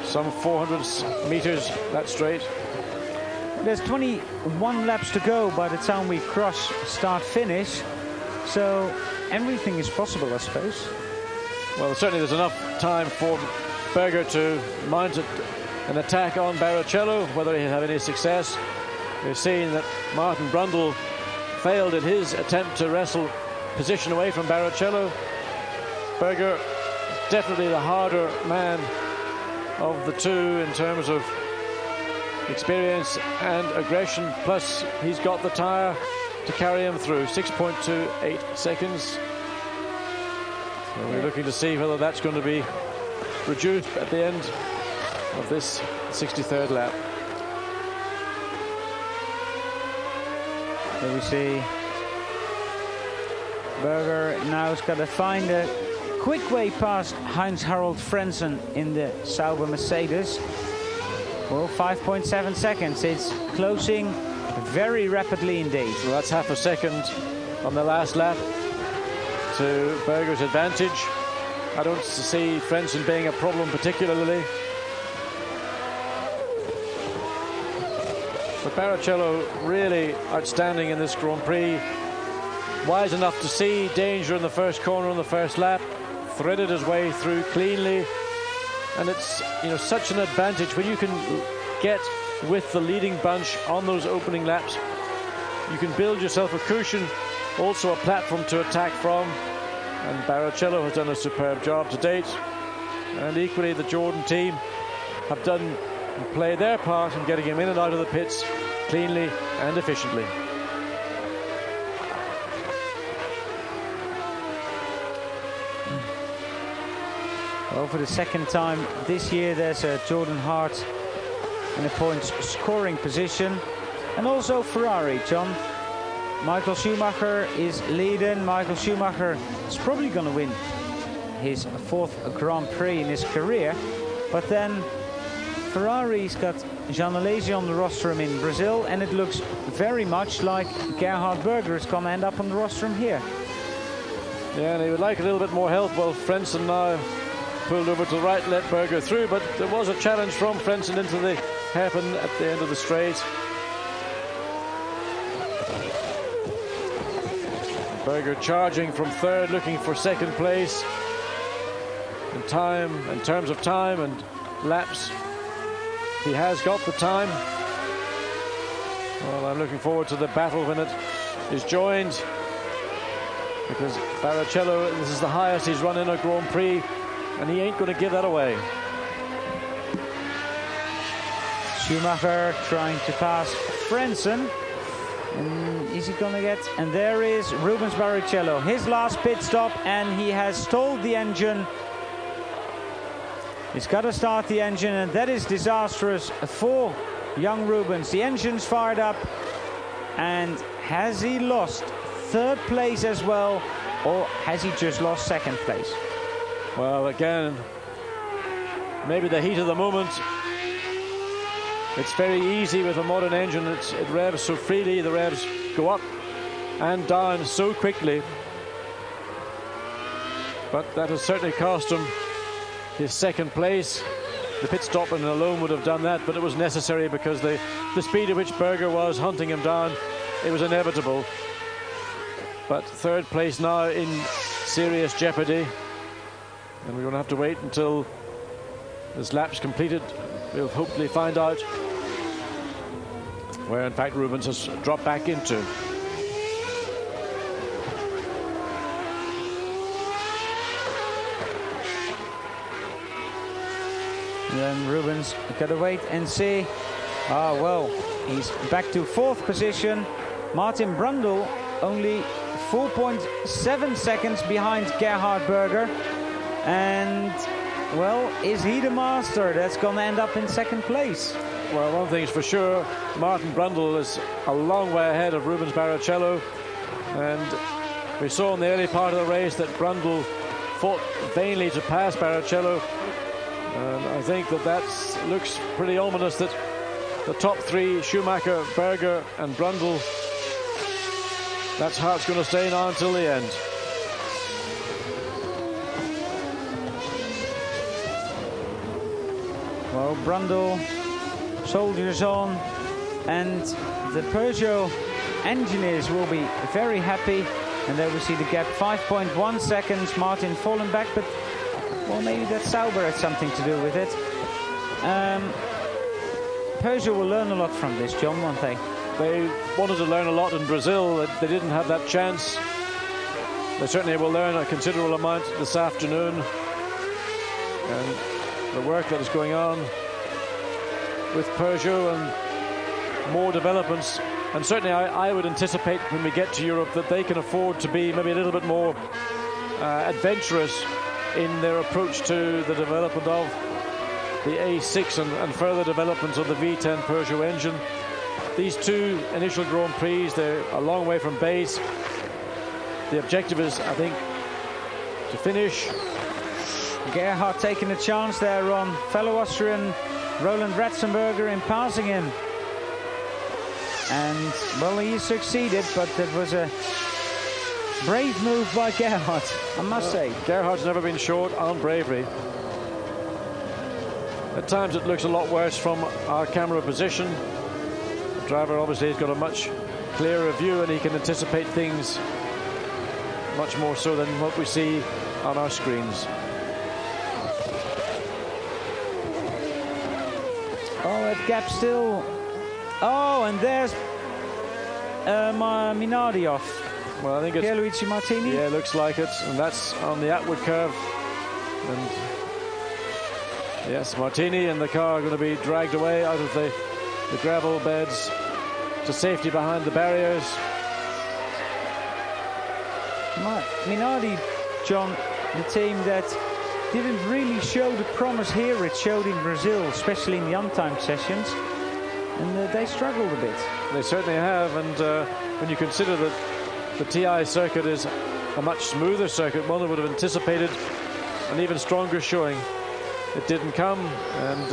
some 400 meters that straight. There's 21 laps to go by the time we cross start finish, so everything is possible, I suppose. Well, certainly there's enough time for Berger to mount an attack on Barrichello, whether he'll have any success. We've seen that Martin Brundle failed in his attempt to wrestle position away from Barrichello. Berger, definitely the harder man of the two in terms of experience and aggression, plus he's got the tyre to carry him through. 6.28 seconds. So we're looking to see whether that's going to be reduced at the end of this 63rd lap. There we see Berger now has got to find a quick way past Heinz-Harald Frentzen in the Sauber Mercedes. Well, 5.7 seconds. It's closing very rapidly indeed. So that's half a second on the last lap to Berger's advantage. I don't see Frentzen being a problem particularly. But Barrichello really outstanding in this Grand Prix. Wise enough to see danger in the first corner on the first lap. Threaded his way through cleanly. And it's, you know, such an advantage when you can get with the leading bunch on those opening laps. You can build yourself a cushion, also a platform to attack from. And Barrichello has done a superb job to date. And equally the Jordan team have done and played their part in getting him in and out of the pits cleanly and efficiently. Well, for the second time this year, there's a Jordan Hart in a points scoring position. And also Ferrari, John. Michael Schumacher is leading. Michael Schumacher is probably going to win his fourth Grand Prix in his career. But then Ferrari's got Jean Alesi on the rostrum in Brazil, and it looks very much like Gerhard Berger is going to end up on the rostrum here. Yeah, and he would like a little bit more help. Well, Frentzen now pulled over to the right, let Berger through, but there was a challenge from Frentzen into the hairpin at the end of the straight. Berger charging from third, looking for second place. In time, in terms of time and laps, he has got the time. Well, I'm looking forward to the battle when it is joined, because Barrichello, this is the highest he's run in a Grand Prix, and he ain't going to give that away. Schumacher trying to pass Frentzen. And is he going to get... And there is Rubens Barrichello, his last pit stop, and he has stalled the engine. He's got to start the engine, and that is disastrous for young Rubens. The engine's fired up, and has he lost third place as well, or has he just lost second place? Well, again, maybe the heat of the moment. It's very easy with a modern engine. It revs so freely. The revs go up and down so quickly. But that has certainly cost him his second place. The pit stop and alone would have done that, but it was necessary because the speed at which Berger was hunting him down, it was inevitable. But third place now in serious jeopardy. And we're going to have to wait until this lap's completed. We'll hopefully find out where, in fact, Rubens has dropped back into. And then Rubens got to wait and see. Ah, well, he's back to fourth position. Martin Brundle only 4.7 seconds behind Gerhard Berger. And, well, is he the master that's going to end up in second place? Well, one thing's for sure, Martin Brundle is a long way ahead of Rubens Barrichello. And we saw in the early part of the race that Brundle fought vainly to pass Barrichello. And I think that looks pretty ominous that the top three, Schumacher, Berger and Brundle, that's how it's going to stay now until the end. Well, Brundle soldiers on, and the Peugeot engineers will be very happy. And there we see the gap, 5.1 seconds. Martin falling back, but well, maybe that Sauber had something to do with it. Peugeot will learn a lot from this, John, won't they? They wanted to learn a lot in Brazil. They didn't have that chance. They certainly will learn a considerable amount this afternoon. And the work that is going on with Peugeot and more developments. And certainly I would anticipate when we get to Europe that they can afford to be maybe a little bit more adventurous in their approach to the development of the A6 and further developments of the V10 Peugeot engine. These two initial Grand Prix, they're a long way from base. The objective is, I think, to finish. Gerhard taking a chance there on fellow Austrian Roland Ratzenberger in passing him. And, well, he succeeded, but it was a brave move by Gerhard, I must say. Gerhard's never been short on bravery. At times it looks a lot worse from our camera position. The driver obviously has got a much clearer view and he can anticipate things much more so than what we see on our screens. Oh, that gap still. Oh, and there's Minardi off. Well, I think it's Pierluigi Martini. Yeah, looks like it, and that's on the outward curve. And yes, Martini and the car are going to be dragged away out of the gravel beds to safety behind the barriers. Minardi, John, the team that didn't really show the promise here it showed in Brazil, especially in the untimed sessions, and they struggled a bit. They certainly have, and when you consider that the TI circuit is a much smoother circuit, one that would have anticipated an even stronger showing. It didn't come, and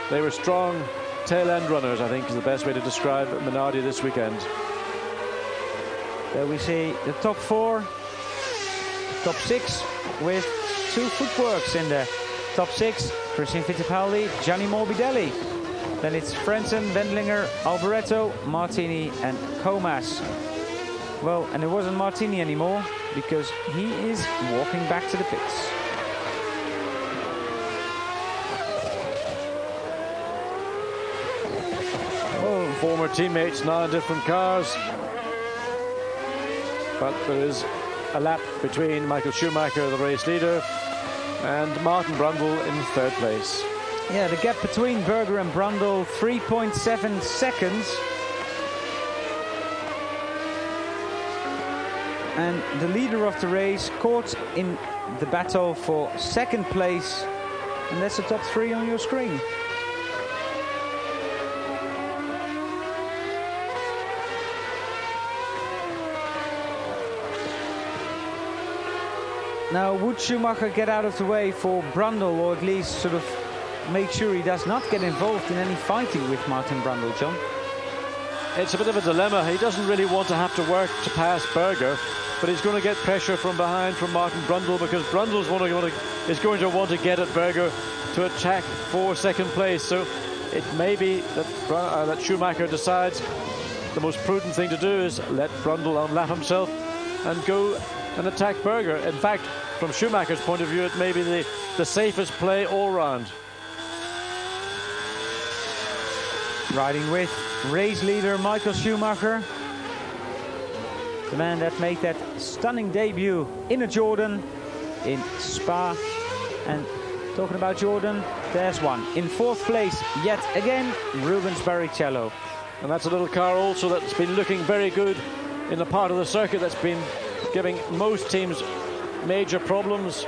They were strong tail-end runners, I think, is the best way to describe Minardi this weekend. There we see the top 4, top 6 with 2 footworks in the top 6. Christian Fittipaldi, Gianni Morbidelli. Then it's Frentzen, Wendlinger, Alboreto, Martini and Comas. Well, and it wasn't Martini anymore because he is walking back to the pits. Oh, former teammates now in different cars. But there is a lap between Michael Schumacher, the race leader, and Martin Brundle in 3rd place. Yeah, the gap between Berger and Brundle, 3.7 seconds. And the leader of the race caught in the battle for 2nd place. And that's the top 3 on your screen. Now, would Schumacher get out of the way for Brundle, or at least sort of make sure he does not get involved in any fighting with Martin Brundle, John? It's a bit of a dilemma. He doesn't really want to have to work to pass Berger, but he's going to get pressure from behind from Martin Brundle, because Brundle's is going to want to get at Berger to attack for 2nd place. So it may be that Schumacher decides the most prudent thing to do is let Brundle unlap himself and go and attack Berger. In fact, from Schumacher's point of view, it may be the safest play all round. Riding with race leader Michael Schumacher, the man that made that stunning debut in a Jordan in Spa. And talking about Jordan, there's one. In 4th place, yet again, Rubens Barrichello. And that's a little car also that's been looking very good in the part of the circuit that's been giving most teams major problems.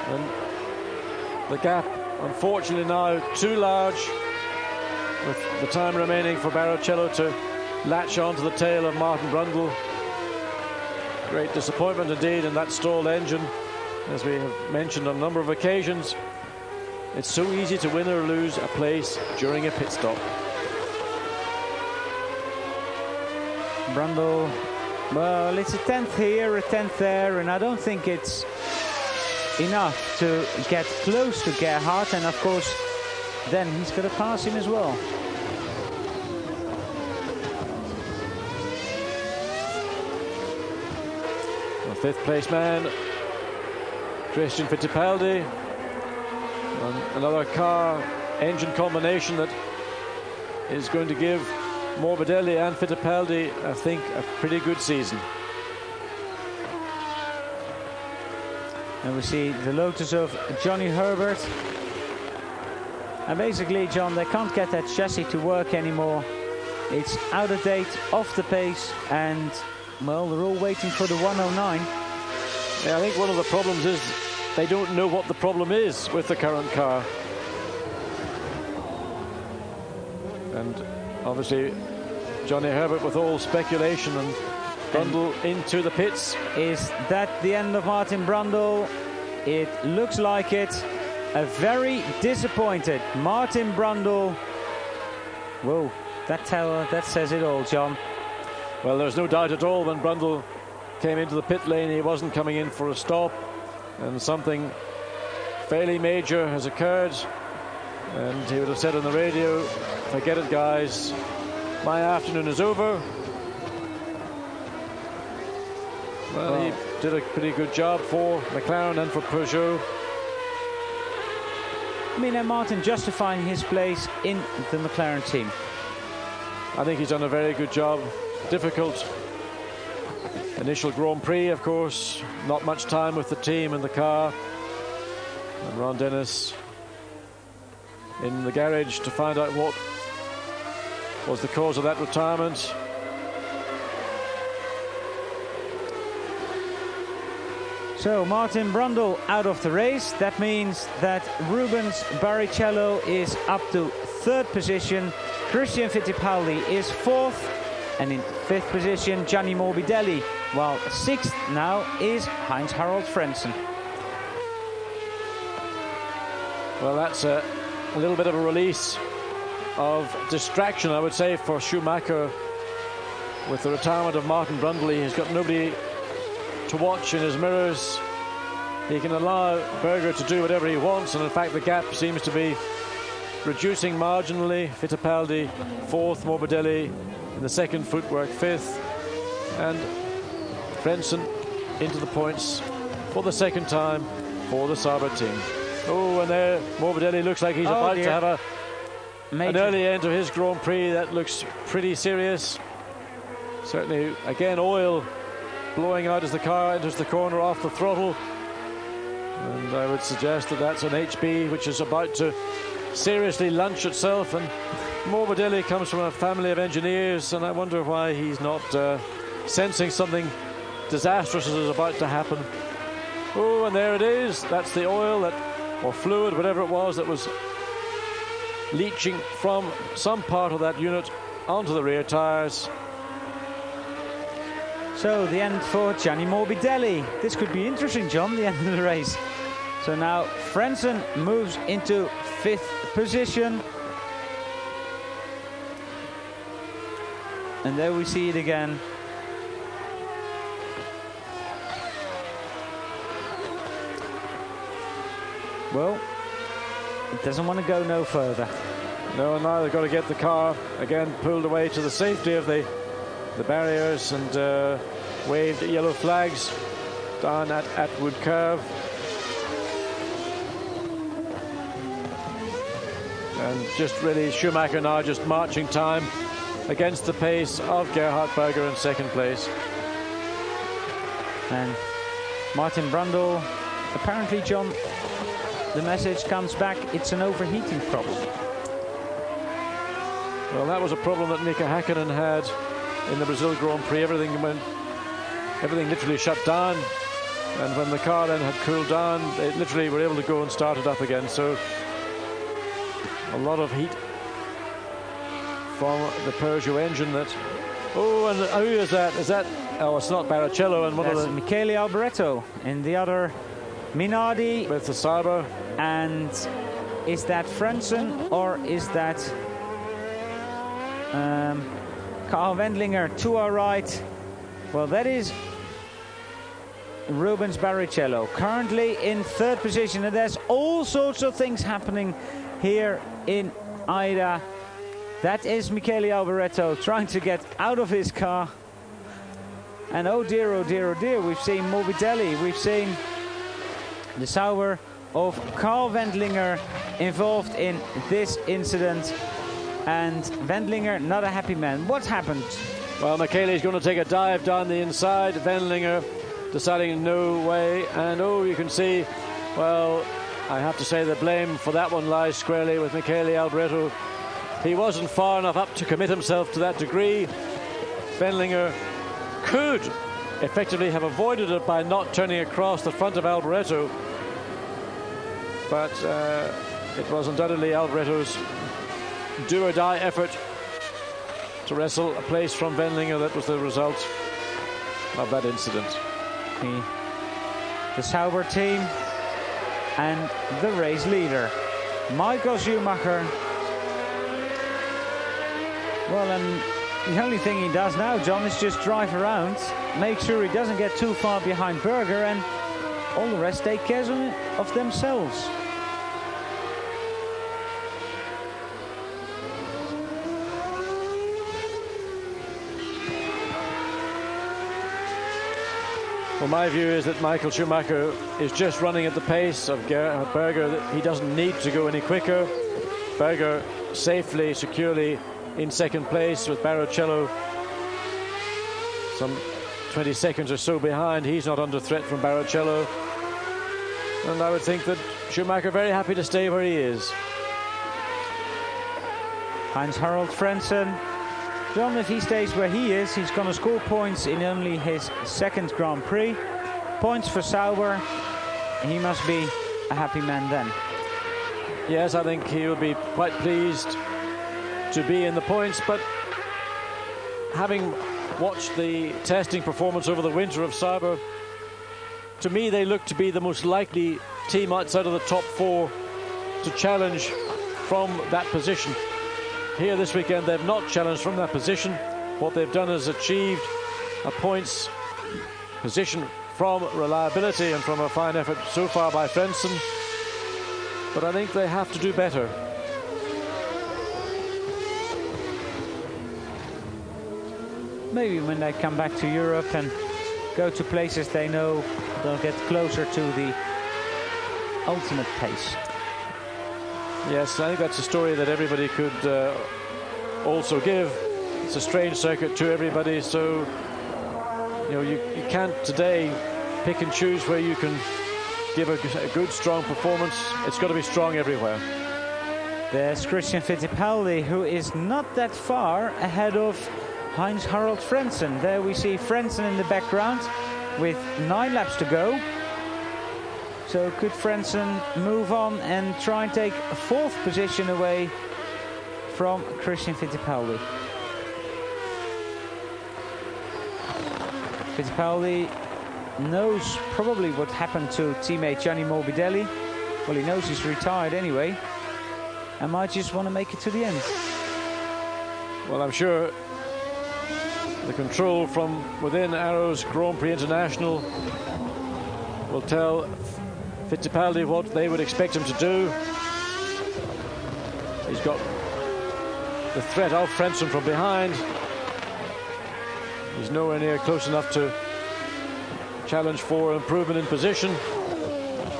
And the gap, unfortunately, now too large, with the time remaining for Barrichello to latch onto the tail of Martin Brundle. Great disappointment indeed in that stalled engine. As we have mentioned on a number of occasions, it's so easy to win or lose a place during a pit stop. Brundle, well, it's a 10th here, a 10th there, and I don't think it's enough to get close to Gerhard, and of course then he's going to pass him as well. The 5th place man, Christian Fittipaldi. And another car engine combination that is going to give Morbidelli and Fittipaldi, I think, a pretty good season. And we see the Lotus of Johnny Herbert. And basically, John, they can't get that chassis to work anymore. It's out of date, off the pace, and, well, they're all waiting for the 109. Yeah, I think one of the problems is they don't know what the problem is with the current car. And obviously, Johnny Herbert with all speculation, and Brundle into the pits. Is that the end of Martin Brundle? It looks like it. A very disappointed Martin Brundle. Whoa, that says it all, John. Well, there's no doubt at all when Brundle came into the pit lane, he wasn't coming in for a stop, and something fairly major has occurred, and he would have said on the radio, "Forget it, guys, my afternoon is over." Well, he did a pretty good job for McLaren and for Peugeot. I mean, and Martin justifying his place in the McLaren team. I think he's done a very good job. Difficult initial Grand Prix, of course. Not much time with the team and the car. And Ron Dennis in the garage to find out what was the cause of that retirement. So Martin Brundle out of the race. That means that Rubens Barrichello is up to 3rd position. Christian Fittipaldi is 4th. And in 5th position, Gianni Morbidelli. While 6th now is Heinz-Harald Frentzen. Well, that's a a little bit of a release of distraction, I would say, for Schumacher. With the retirement of Martin Brundle, he's got nobody to watch in his mirrors. He can allow Berger to do whatever he wants, and in fact the gap seems to be reducing marginally. Fittipaldi fourth, Morbidelli in the second, footwork fifth, and Frentzen into the points for the second time for the Sauber team. Oh, and there Morbidelli looks like he's about to have an early end to his Grand Prix. That looks pretty serious. Certainly, again, oil blowing out as the car enters the corner off the throttle. And I would suggest that that's an HB which is about to seriously lunch itself. And Morbidelli comes from a family of engineers, and I wonder why he's not sensing something disastrous is about to happen. Oh, and there it is. That's the oil or fluid, whatever it was, that was leaching from some part of that unit onto the rear tyres. So the end for Gianni Morbidelli. This could be interesting, John, the end of the race. So now Frentzen moves into 5th position. And there we see it again. Well, it doesn't want to go no further. No, now they've got to get the car again pulled away to the safety of the barriers, and waved yellow flags down at Atwood Curve. And just really Schumacher now just marching time against the pace of Gerhard Berger in second place. And Martin Brundle, apparently, John, the message comes back, it's an overheating problem. Well, that was a problem that Mika Häkkinen had in the Brazil Grand Prix. Everything literally shut down, and when the car then had cooled down, they literally were able to go and start it up again. So a lot of heat from the Peugeot engine. That and who is that? Is that? Oh, it's not Barrichello, and that's Michele Alboreto in the other Minardi with the Sauber. And is that Frentzen or is that Karl Wendlinger to our right? Well, that is Rubens Barrichello, currently in 3rd position, and there's all sorts of things happening here in Ida. That is Michele Alboreto trying to get out of his car. And oh dear, oh dear, oh dear, we've seen Morbidelli, we've seen the Sauber of Karl Wendlinger involved in this incident. And Wendlinger, not a happy man. What happened? Well, Michele's going to take a dive down the inside. Wendlinger deciding no way. And oh, you can see, well, I have to say the blame for that one lies squarely with Michele Alboreto. He wasn't far enough up to commit himself to that degree. Wendlinger could effectively have avoided it by not turning across the front of Alboreto. But it was undoubtedly Alboreto's do-or-die effort to wrestle a place from Wendlinger that was the result of that incident. The Sauber team and the race leader, Michael Schumacher. Well, and the only thing he does now, John, is just drive around, make sure he doesn't get too far behind Berger, and all the rest take care of themselves. Well, my view is that Michael Schumacher is just running at the pace of Gerhard Berger. He doesn't need to go any quicker. Berger safely, securely in second place with Barrichello some 20 seconds or so behind. He's not under threat from Barrichello. And I would think that Schumacher very happy to stay where he is. Heinz-Harald Frentzen. John, if he stays where he is, he's going to score points in only his 2nd Grand Prix. Points for Sauber. He must be a happy man then. Yes, I think he will be quite pleased to be in the points, but having watched the testing performance over the winter of Sauber, to me they look to be the most likely team outside of the top 4 to challenge from that position. Here this weekend, they've not challenged from that position. What they've done is achieved a points position from reliability and from a fine effort so far by Frentzen. But I think they have to do better. Maybe when they come back to Europe and go to places they know they'll get closer to the ultimate pace. Yes, I think that's a story that everybody could also give. It's a strange circuit to everybody, so you know you can't today pick and choose where you can give a good, strong performance. It's got to be strong everywhere. There's Christian Fittipaldi, who is not that far ahead of Heinz-Harald Frentzen. There we see Frentzen in the background with 9 laps to go. So could Frentzen move on and try and take a 4th position away from Christian Fittipaldi? Fittipaldi knows probably what happened to teammate Gianni Morbidelli. Well, he knows he's retired anyway, and might just want to make it to the end. Well, I'm sure the control from within Arrows Grand Prix International will tell Fittipaldi what they would expect him to do. He's got the threat of Frentzen from behind. He's nowhere near close enough to challenge for improvement in position.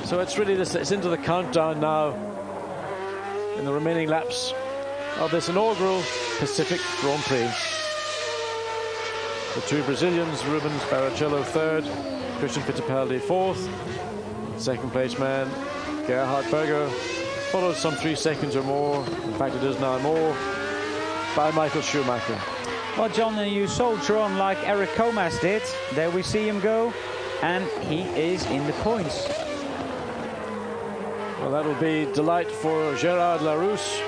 So it's really this, it's into the countdown now in the remaining laps of this inaugural Pacific Grand Prix. The 2 Brazilians, Rubens Barrichello 3rd, Christian Fittipaldi 4th. Second place man, Gerhard Berger, followed some 3 seconds or more, in fact it is now more, by Michael Schumacher. Well, John, you soldier on like Eric Comas did. There we see him go, and he is in the points. Well, that will be delight for Gerard Larousse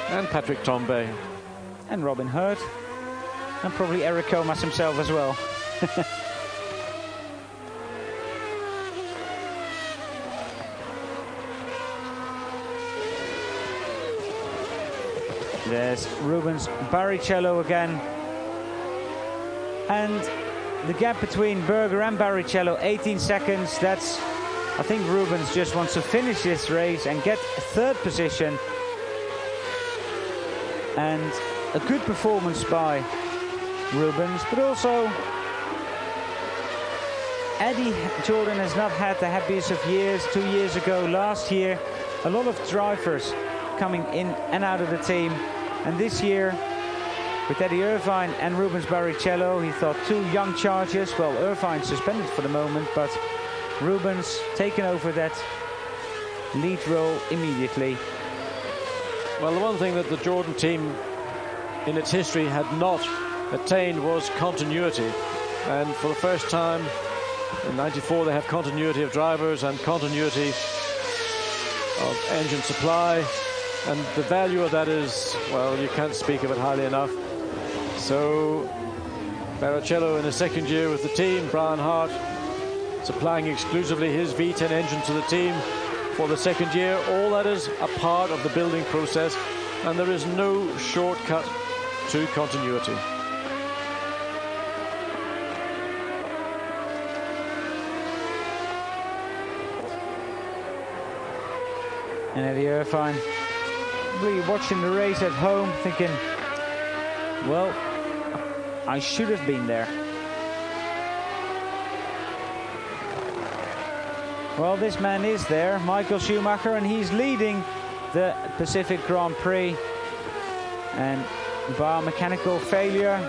and Patrick Tambay. And Robin Hurt. And probably Eric Comas himself as well. There's Rubens Barrichello again. And the gap between Berger and Barrichello, 18 seconds. That's, I think Rubens just wants to finish this race and get 3rd position. And a good performance by Rubens, but also Eddie Jordan has not had the happiest of years. 2 years ago, last year, a lot of drivers coming in and out of the team. And this year, with Eddie Irvine and Rubens Barrichello, he thought 2 young chargers. Well, Irvine suspended for the moment, but Rubens taking over that lead role immediately. Well, the one thing that the Jordan team in its history had not attained was continuity. And for the first time in '94, they have continuity of drivers and continuity of engine supply. And the value of that is, well, you can't speak of it highly enough. So Barrichello in his 2nd year with the team, Brian Hart supplying exclusively his V10 engine to the team for the 2nd year. All that is a part of the building process, and there is no shortcut to continuity. And Eddie Irvine really watching the race at home, thinking, well, I should have been there. Well, this man is there, Michael Schumacher, and he's leading the Pacific Grand Prix. And bar mechanical failure,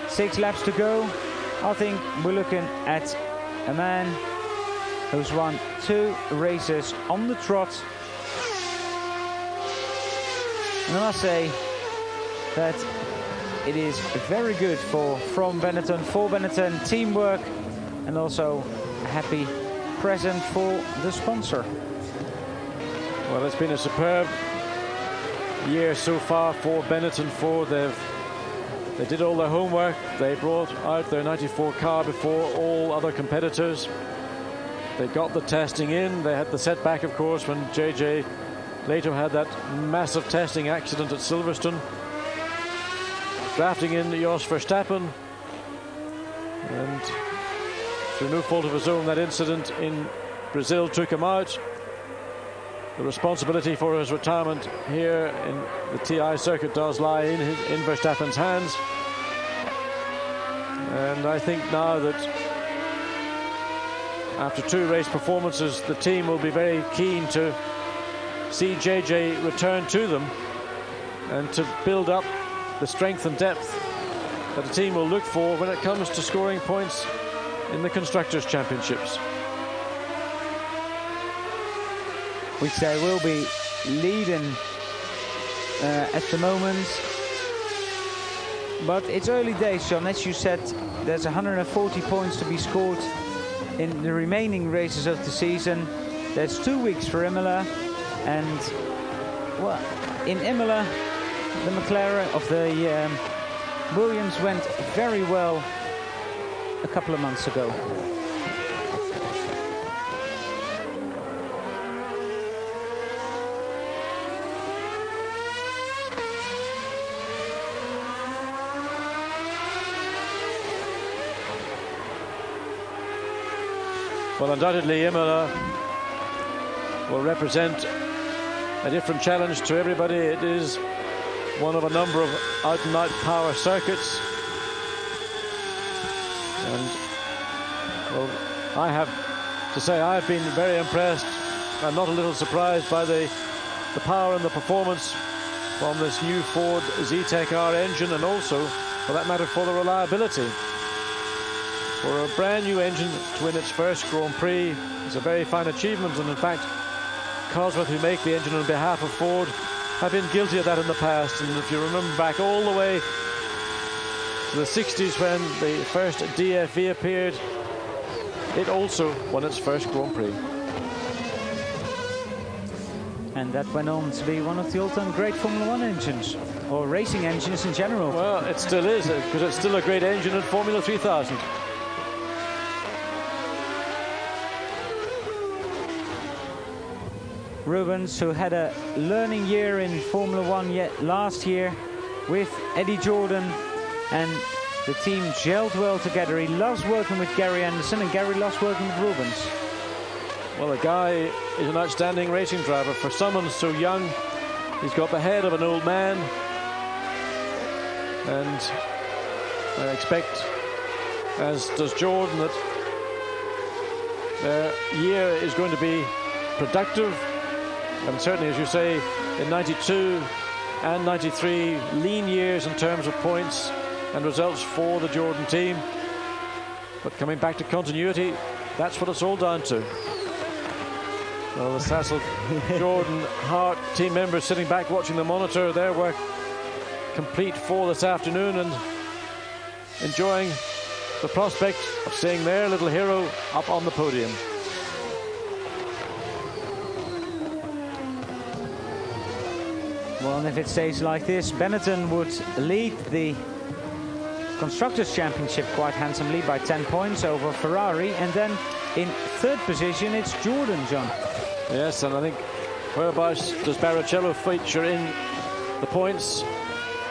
6 laps to go. I think we're looking at a man who's won 2 races on the trot. And I must say that it is very good for Benetton teamwork, and also a happy present for the sponsor. Well, it's been a superb year so far for Benetton Ford. They did all their homework. They brought out their 94 car before all other competitors. They got the testing in. They had the setback, of course, when JJ later had that massive testing accident at Silverstone, drafting in Jos Verstappen, and through no fault of his own, that incident in Brazil took him out. The responsibility for his retirement here in the TI circuit does lie in Verstappen's hands. And I think now that after 2 race performances, the team will be very keen to see JJ return to them and to build up the strength and depth that the team will look for when it comes to scoring points in the Constructors' Championships. Which they will be leading at the moment. But it's early days, John. As you said, there's 140 points to be scored in the remaining races of the season. There's 2 weeks for Imola, and well, in Imola, the McLaren of the Williams went very well a couple of months ago. Well, undoubtedly Imola will represent a different challenge to everybody. It is one of a number of out-and-out power circuits. And, well, I have to say I've been very impressed and not a little surprised by the power and the performance from this new Ford Zetec R engine, and also, for that matter, for the reliability. For a brand new engine to win its first Grand Prix is a very fine achievement, and in fact Cosworth, who make the engine on behalf of Ford, have been guilty of that in the past. And if you remember back all the way to the 60s when the first DFV appeared, it also won its first Grand Prix. And that went on to be one of the all-time great Formula 1 engines, or racing engines in general. Well, it still is, because it's still a great engine in Formula 3000. Rubens, who had a learning year in Formula 1 yet last year with Eddie Jordan, and the team gelled well together. He loves working with Gary Anderson, and Gary loves working with Rubens. Well, the guy is an outstanding racing driver. For someone so young, he's got the head of an old man, and I expect, as does Jordan, that their year is going to be productive. And certainly, as you say, in 92 and 93, lean years in terms of points and results for the Jordan team. But coming back to continuity, that's what it's all down to. Well, the Sassel, Jordan, Hart team members sitting back watching the monitor, their work complete for this afternoon, and enjoying the prospect of seeing their little hero up on the podium. Well, and if it stays like this, Benetton would lead the Constructors' Championship quite handsomely by 10 points over Ferrari. And then in 3rd position, it's Jordan, John. Yes, and I think whereabouts does Barrichello feature in the points?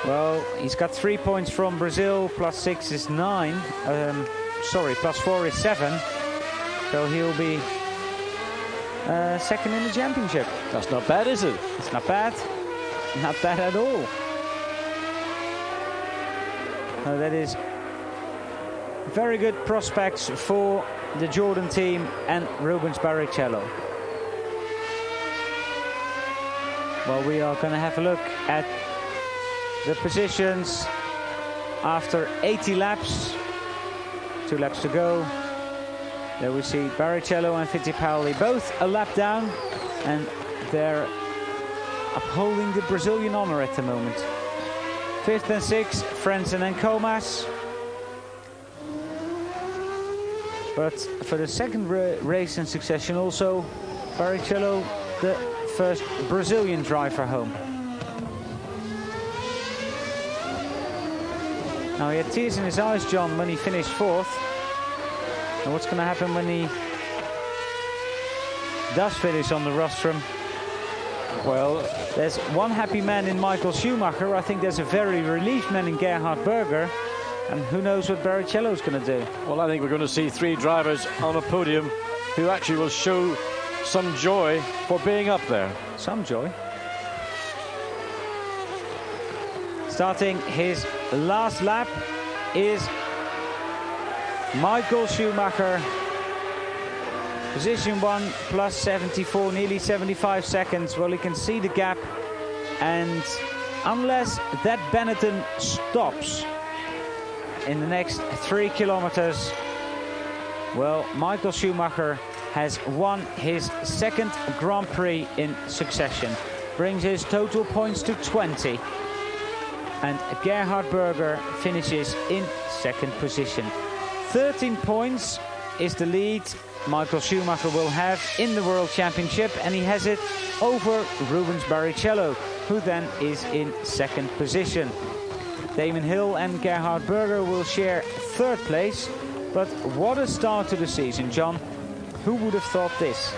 Well, he's got 3 points from Brazil, plus 6 is 9. Plus 4 is 7. So he'll be 2nd in the championship. That's not bad, is it? It's not bad. Not bad at all. That is very good prospects for the Jordan team and Rubens Barrichello. Well, we are going to have a look at the positions after 80 laps. 2 laps to go. There we see Barrichello and Fittipaldi both a lap down, and they're upholding the Brazilian honor at the moment. 5th and 6th, Frentzen and Comas. But for the second race in succession, also Barrichello, the first Brazilian driver home. Now, he had tears in his eyes, John, when he finished 4th. And what's going to happen when he does finish on the rostrum? Well, there's one happy man in Michael Schumacher. I think there's a very relieved man in Gerhard Berger. And who knows what Barrichello's going to do. Well, I think we're going to see 3 drivers on a podium who actually will show some joy for being up there. Some joy. Starting his last lap is Michael Schumacher. Position 1 plus 74, nearly 75 seconds. Well, you can see the gap. And unless that Benetton stops in the next 3 kilometers, well, Michael Schumacher has won his 2nd Grand Prix in succession. Brings his total points to 20. And Gerhard Berger finishes in 2nd position. 13 points is the lead Michael Schumacher will have in the World Championship, and he has it over Rubens Barrichello, who then is in 2nd position. Damon Hill and Gerhard Berger will share 3rd place. But what a start to the season, John. Who would have thought this?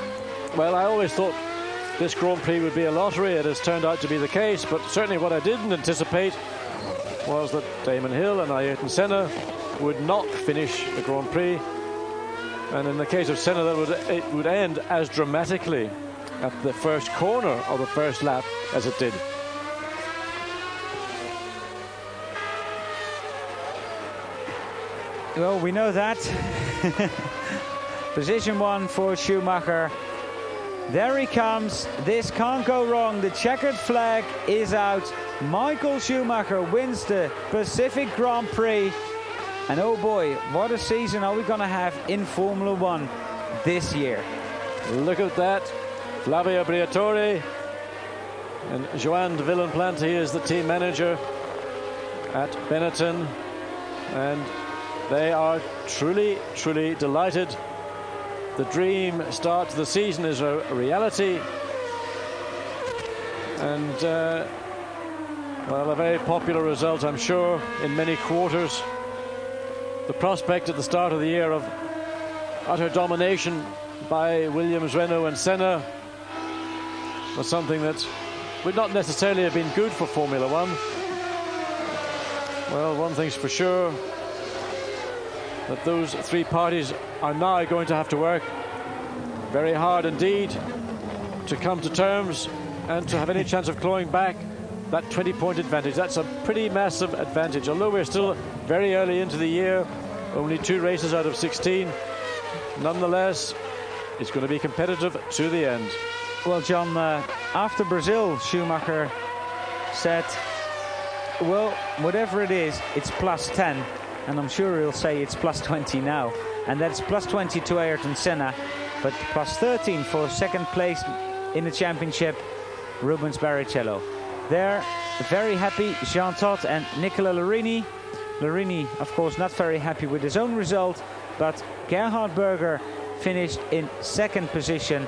Well, I always thought this Grand Prix would be a lottery. It has turned out to be the case, but certainly what I didn't anticipate was that Damon Hill and Ayrton Senna would not finish the Grand Prix. And in the case of Senna, it would end as dramatically at the first corner of the first lap as it did. Well, we know that. Position 1 for Schumacher. There he comes. This can't go wrong. The checkered flag is out. Michael Schumacher wins the Pacific Grand Prix. And oh boy, what a season are we going to have in Formula 1 this year. Look at that. Flavio Briatore and Joan de Villenplant, he is the team manager at Benetton. And they are truly, truly delighted. The dream start to the season is a reality. And, well, a very popular result, I'm sure, in many quarters. The prospect at the start of the year of utter domination by Williams, Renault and Senna was something that would not necessarily have been good for Formula One. Well, one thing's for sure, that those 3 parties are now going to have to work very hard indeed to come to terms and to have any chance of clawing back that 20-point advantage. That's a pretty massive advantage. Although we're still very early into the year, only 2 races out of 16, nonetheless, it's going to be competitive to the end. Well, John, after Brazil, Schumacher said, well, whatever it is, it's plus 10. And I'm sure he'll say it's plus 20 now. And that's plus 20 to Ayrton Senna, but plus 13 for 2nd place in the championship, Rubens Barrichello. They're very happy, Jean Todt and Nicola Larini. Larini, of course, not very happy with his own result, but Gerhard Berger finished in 2nd position.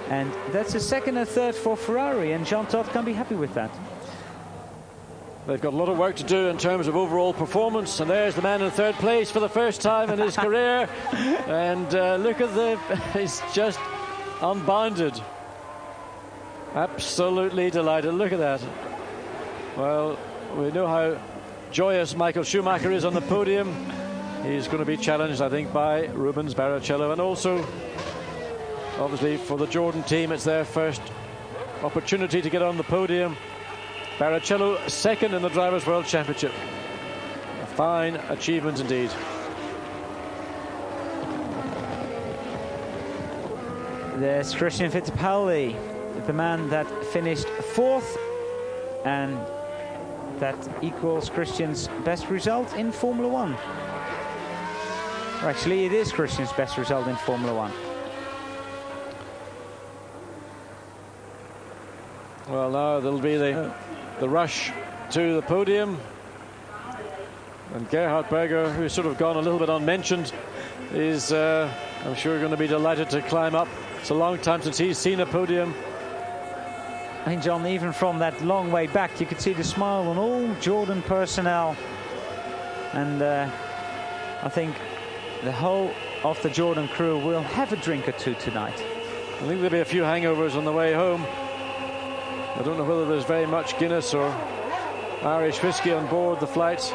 And that's a 2nd and 3rd for Ferrari, and Jean Todt can be happy with that. They've got a lot of work to do in terms of overall performance, and there's the man in 3rd place for the first time in his career. And look at he's just unbounded. Absolutely delighted. Look at that. Well, we know how joyous Michael Schumacher is on the podium. He's going to be challenged, I think, by Rubens Barrichello, and also, obviously, for the Jordan team, it's their first opportunity to get on the podium. Barrichello 2nd in the Drivers' World Championship. A fine achievement indeed. There's Christian Fittipaldi, the man that finished 4th, and that equals Christian's best result in Formula 1. Or actually, it is Christian's best result in Formula 1. Well, now there'll be the rush to the podium. And Gerhard Berger, who's sort of gone a little bit unmentioned, is, I'm sure, going to be delighted to climb up. It's a long time since he's seen a podium. I think, John, even from that long way back, you could see the smile on all Jordan personnel. And I think the whole of the Jordan crew will have a drink or two tonight. I think there'll be a few hangovers on the way home. I don't know whether there's very much Guinness or Irish whiskey on board the flight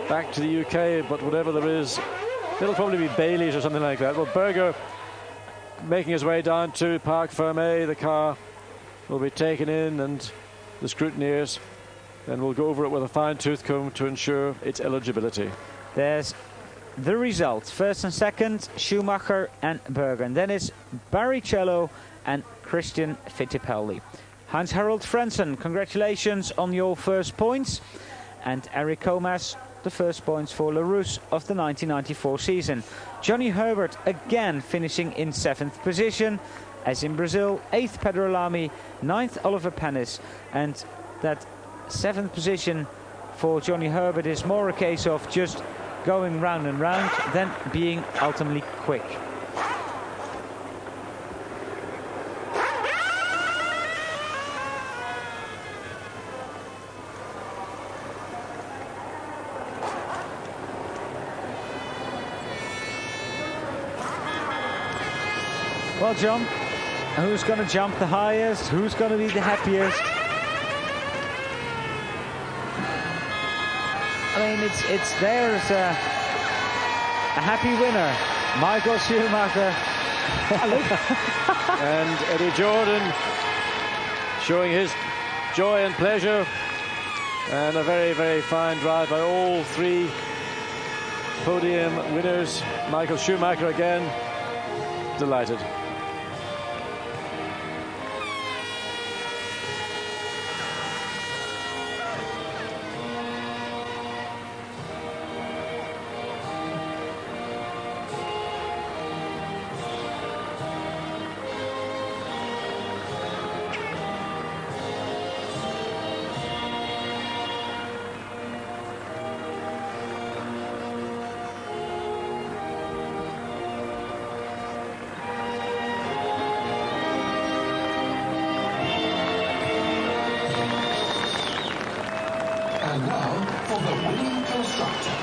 back to the UK, but whatever there is, it'll probably be Bailey's or something like that. Well, Berger making his way down to Parc Fermé. The car will be taken in, and the scrutineers then will go over it with a fine-tooth comb to ensure its eligibility. There's the results. First and second, Schumacher and Berger. And then it's Barrichello and Christian Fittipaldi. Hans-Harald Frentzen, congratulations on your first points. And Eric Comas, the first points for LaRousse of the 1994 season. Johnny Herbert again finishing in 7th position. As in Brazil, 8th Pedro Lamy, 9th Oliver Panis. And that 7th position for Johnny Herbert is more a case of just going round and round than being ultimately quick. Well, John, who's going to jump the highest? Who's going to be the happiest? I mean, it's there's a happy winner, Michael Schumacher. And Eddie Jordan showing his joy and pleasure, and a very, very fine drive by all three podium winners. Michael Schumacher again, delighted. And now for the winning constructor.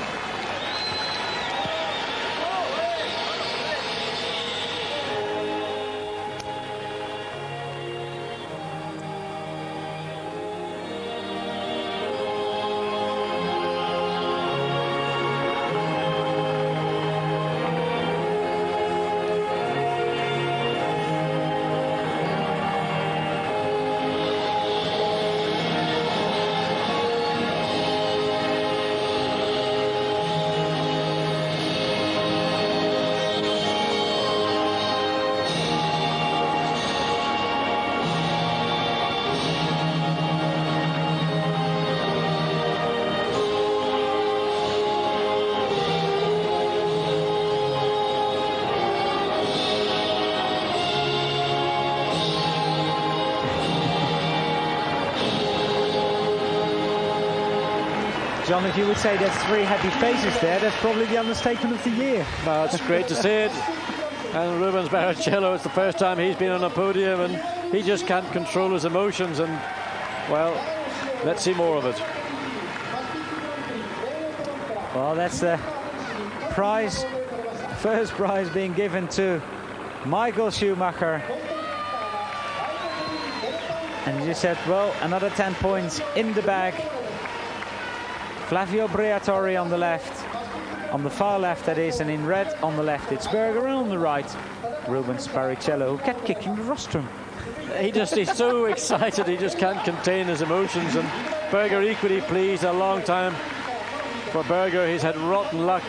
John, if you would say there's 3 happy faces there, that's probably the understatement of the year. Well, it's great to see it. And Rubens Barrichello, it's the first time he's been on a podium, and he just can't control his emotions. And, well, let's see more of it. Well, that's the prize, first prize being given to Michael Schumacher. And you said, well, another 10 points in the bag. Flavio Briatore on the left, on the far left that is, and in red on the left it's Berger, and on the right Rubens Barrichello, who kept kicking the rostrum. He's so excited, he just can't contain his emotions, and Berger equally pleased. A long time for Berger. He's had rotten luck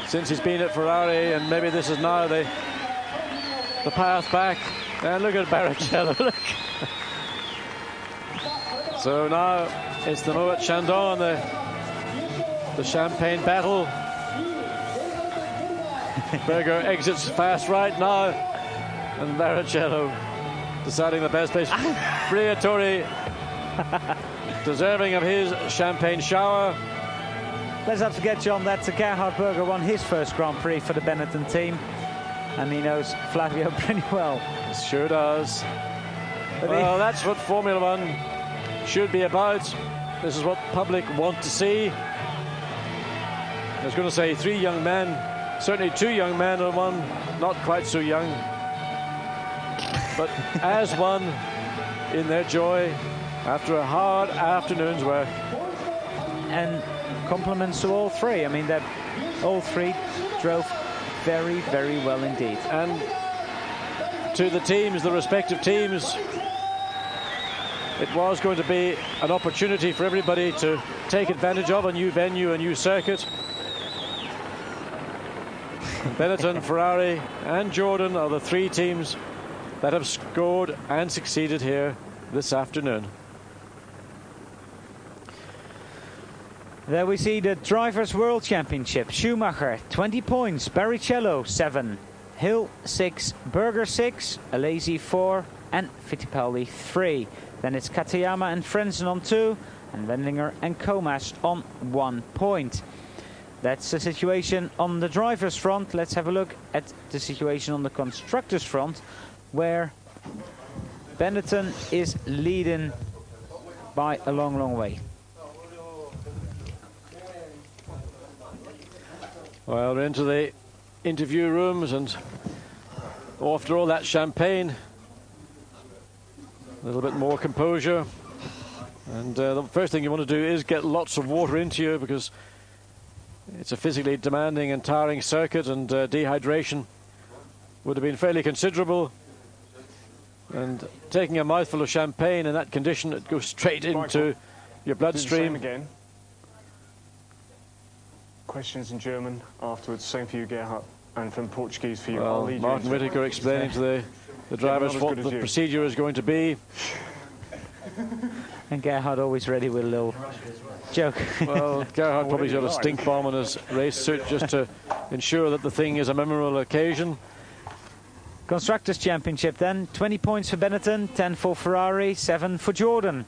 since he's been at Ferrari, and maybe this is now the path back. And look at Barrichello, look. So now it's the Moet Chandon, the champagne battle. Berger exits fast right now, and Barrichello deciding the best place. Briatore deserving of his champagne shower. Let's not forget, John, that Gerhard Berger won his first Grand Prix for the Benetton team, and he knows Flavio pretty well. Sure does. Well, that's what Formula One should be about. This is what public want to see. I was going to say 3 young men, certainly 2 young men, and one not quite so young, but as one in their joy after a hard afternoon's work. And compliments to all three. I mean, that all three drove very, very well indeed. And to the teams, the respective teams, it was going to be an opportunity for everybody to take advantage of a new venue, a new circuit. Benetton, Ferrari and Jordan are the three teams that have scored and succeeded here this afternoon. There we see the Drivers' World Championship. Schumacher, 20 points. Barrichello, 7. Hill, 6. Berger, 6. Alesi, 4. And Fittipaldi, 3. Then it's Katayama and Frenzen on 2. And Wendlinger and Comas on 1 point. That's the situation on the drivers' front. Let's have a look at the situation on the constructors' front, where Benetton is leading by a long, long way. Well, we're into the interview rooms, and after all that champagne, a little bit more composure. And the first thing you want to do is get lots of water into you, because it's a physically demanding and tiring circuit, and dehydration would have been fairly considerable. And taking a mouthful of champagne in that condition, it goes straight into your bloodstream. Again. Questions in German afterwards. Same for you, Gerhard, and from Portuguese for you. Well, Martin Whittaker explaining to the drivers what the procedure is going to be. And Gerhard always ready with a little joke. Well, Gerhard probably got a stink bomb in his race suit just to ensure that the thing is a memorable occasion. Constructors' Championship then. 20 points for Benetton, 10 for Ferrari, 7 for Jordan.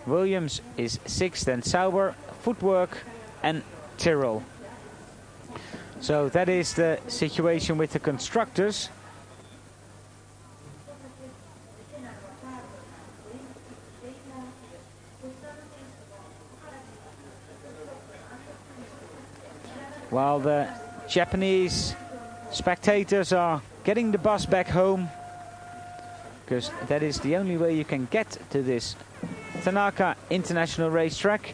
Williams is 6th, then Sauber, Footwork and Tyrrell. So that is the situation with the constructors. While the Japanese spectators are getting the bus back home, because that is the only way you can get to this Tanaka International Racetrack.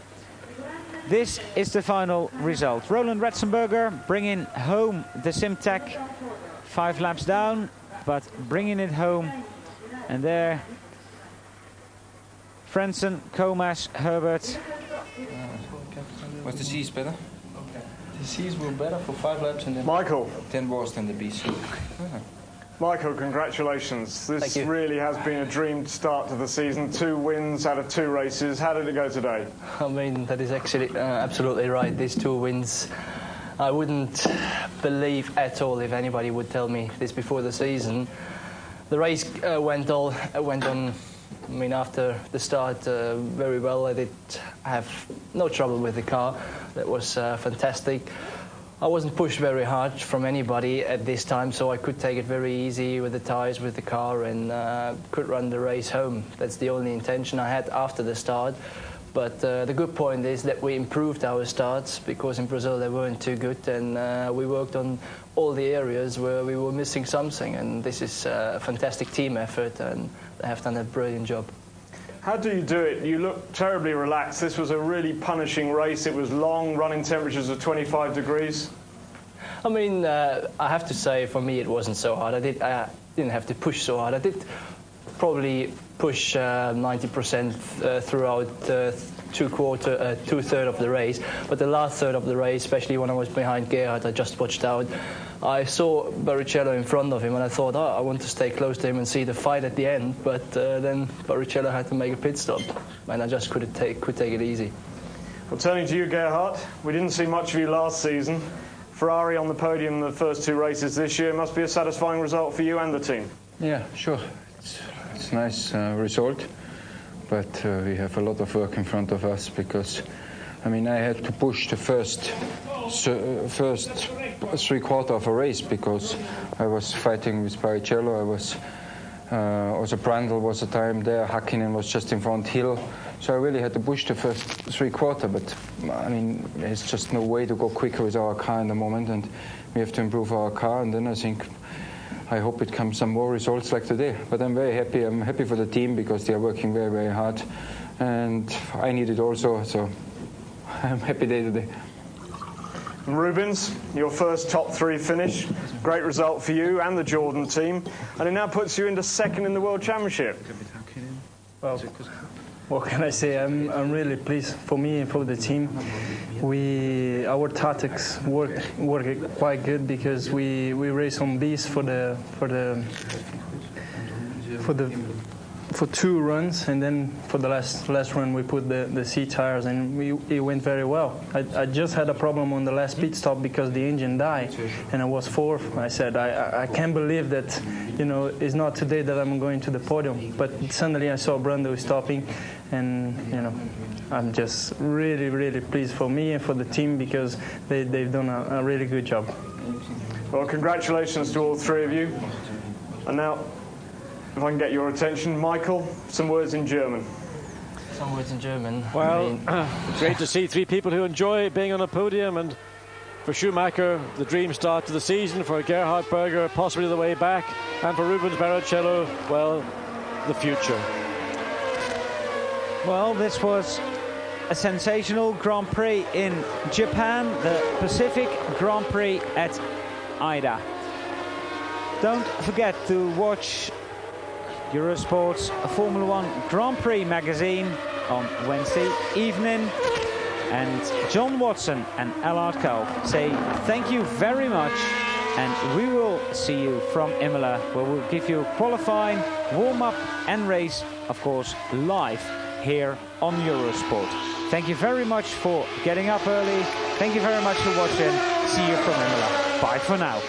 This is the final result. Roland Ratzenberger bringing home the Simtek, 5 laps down, but bringing it home. And there, Frenzen, Comas, Herbert. Was the C's better? The C's were better for 5 laps, and then Michael. 10 worse than the B's. Michael, congratulations. This really has been a dream start to the season. 2 wins out of 2 races. How did it go today? I mean, that is actually absolutely right. These 2 wins, I wouldn't believe at all if anybody would tell me this before the season. The race went on. I mean, after the start, very well. I did have no trouble with the car. That was fantastic. I wasn't pushed very hard from anybody at this time, so I could take it very easy with the tyres, with the car, and could run the race home. That's the only intention I had after the start. But the good point is that we improved our starts, because in Brazil they weren't too good, and we worked on all the areas where we were missing something. And this is a fantastic team effort, and they have done a brilliant job. How do you do it? You look terribly relaxed. This was a really punishing race. It was long, running temperatures of 25 degrees. I mean, I have to say, for me, it wasn't so hard. I didn't have to push so hard. I did probably push 90% throughout two-thirds of the race. But the last third of the race, especially when I was behind Gerhard, I just watched out. I saw Barrichello in front of him, and I thought, oh, I want to stay close to him and see the fight at the end. But then Barrichello had to make a pit stop, and I just could take it easy. Well, turning to you, Gerhard, we didn't see much of you last season. Ferrari on the podium in the first 2 races this year must be a satisfying result for you and the team. Yeah, sure. It's a nice result, but we have a lot of work in front of us, because, I mean, I had to push the first 3/4 of a race, because I was fighting with Barrichello. I was also Brandl was a time there. Hakkinen was just in front, Hill. So I really had to push the first 3/4. But I mean, there's just no way to go quicker with our car in the moment, and we have to improve our car. And then I think I hope it comes some more results like today. But I'm very happy. I'm happy for the team because they are working very, very hard. And I need it also, so I'm happy day today. Rubens, your first top 3 finish. Great result for you and the Jordan team. And it now puts you into second in the World Championship. Well, what can I say? I'm really pleased for me and for the team. Our tactics work quite good because we race on beast for 2 runs, and then for the last run we put the C tires, and it went very well. I just had a problem on the last pit stop because the engine died, and I was 4th. I said I can't believe that, you know, it's not today that I'm going to the podium. But suddenly I saw Brando stopping, and you know, I'm just really, really pleased for me and for the team because they've done a really good job. Well, congratulations to all 3 of you. And now, if I can get your attention, Michael, some words in German. Some words in German. Well, great to see 3 people who enjoy being on a podium, and for Schumacher, the dream start to the season, for Gerhard Berger, possibly the way back, and for Rubens Barrichello, well, the future. Well, this was a sensational Grand Prix in Japan, the Pacific Grand Prix at Ida. Don't forget to watch Eurosport's Formula One Grand Prix magazine on Wednesday evening. And John Watson and Allard Kalb say thank you very much, and we will see you from Imola, where we'll give you qualifying, warm-up and race, of course, live here on Eurosport. Thank you very much for getting up early. Thank you very much for watching. See you from Imola. Bye for now.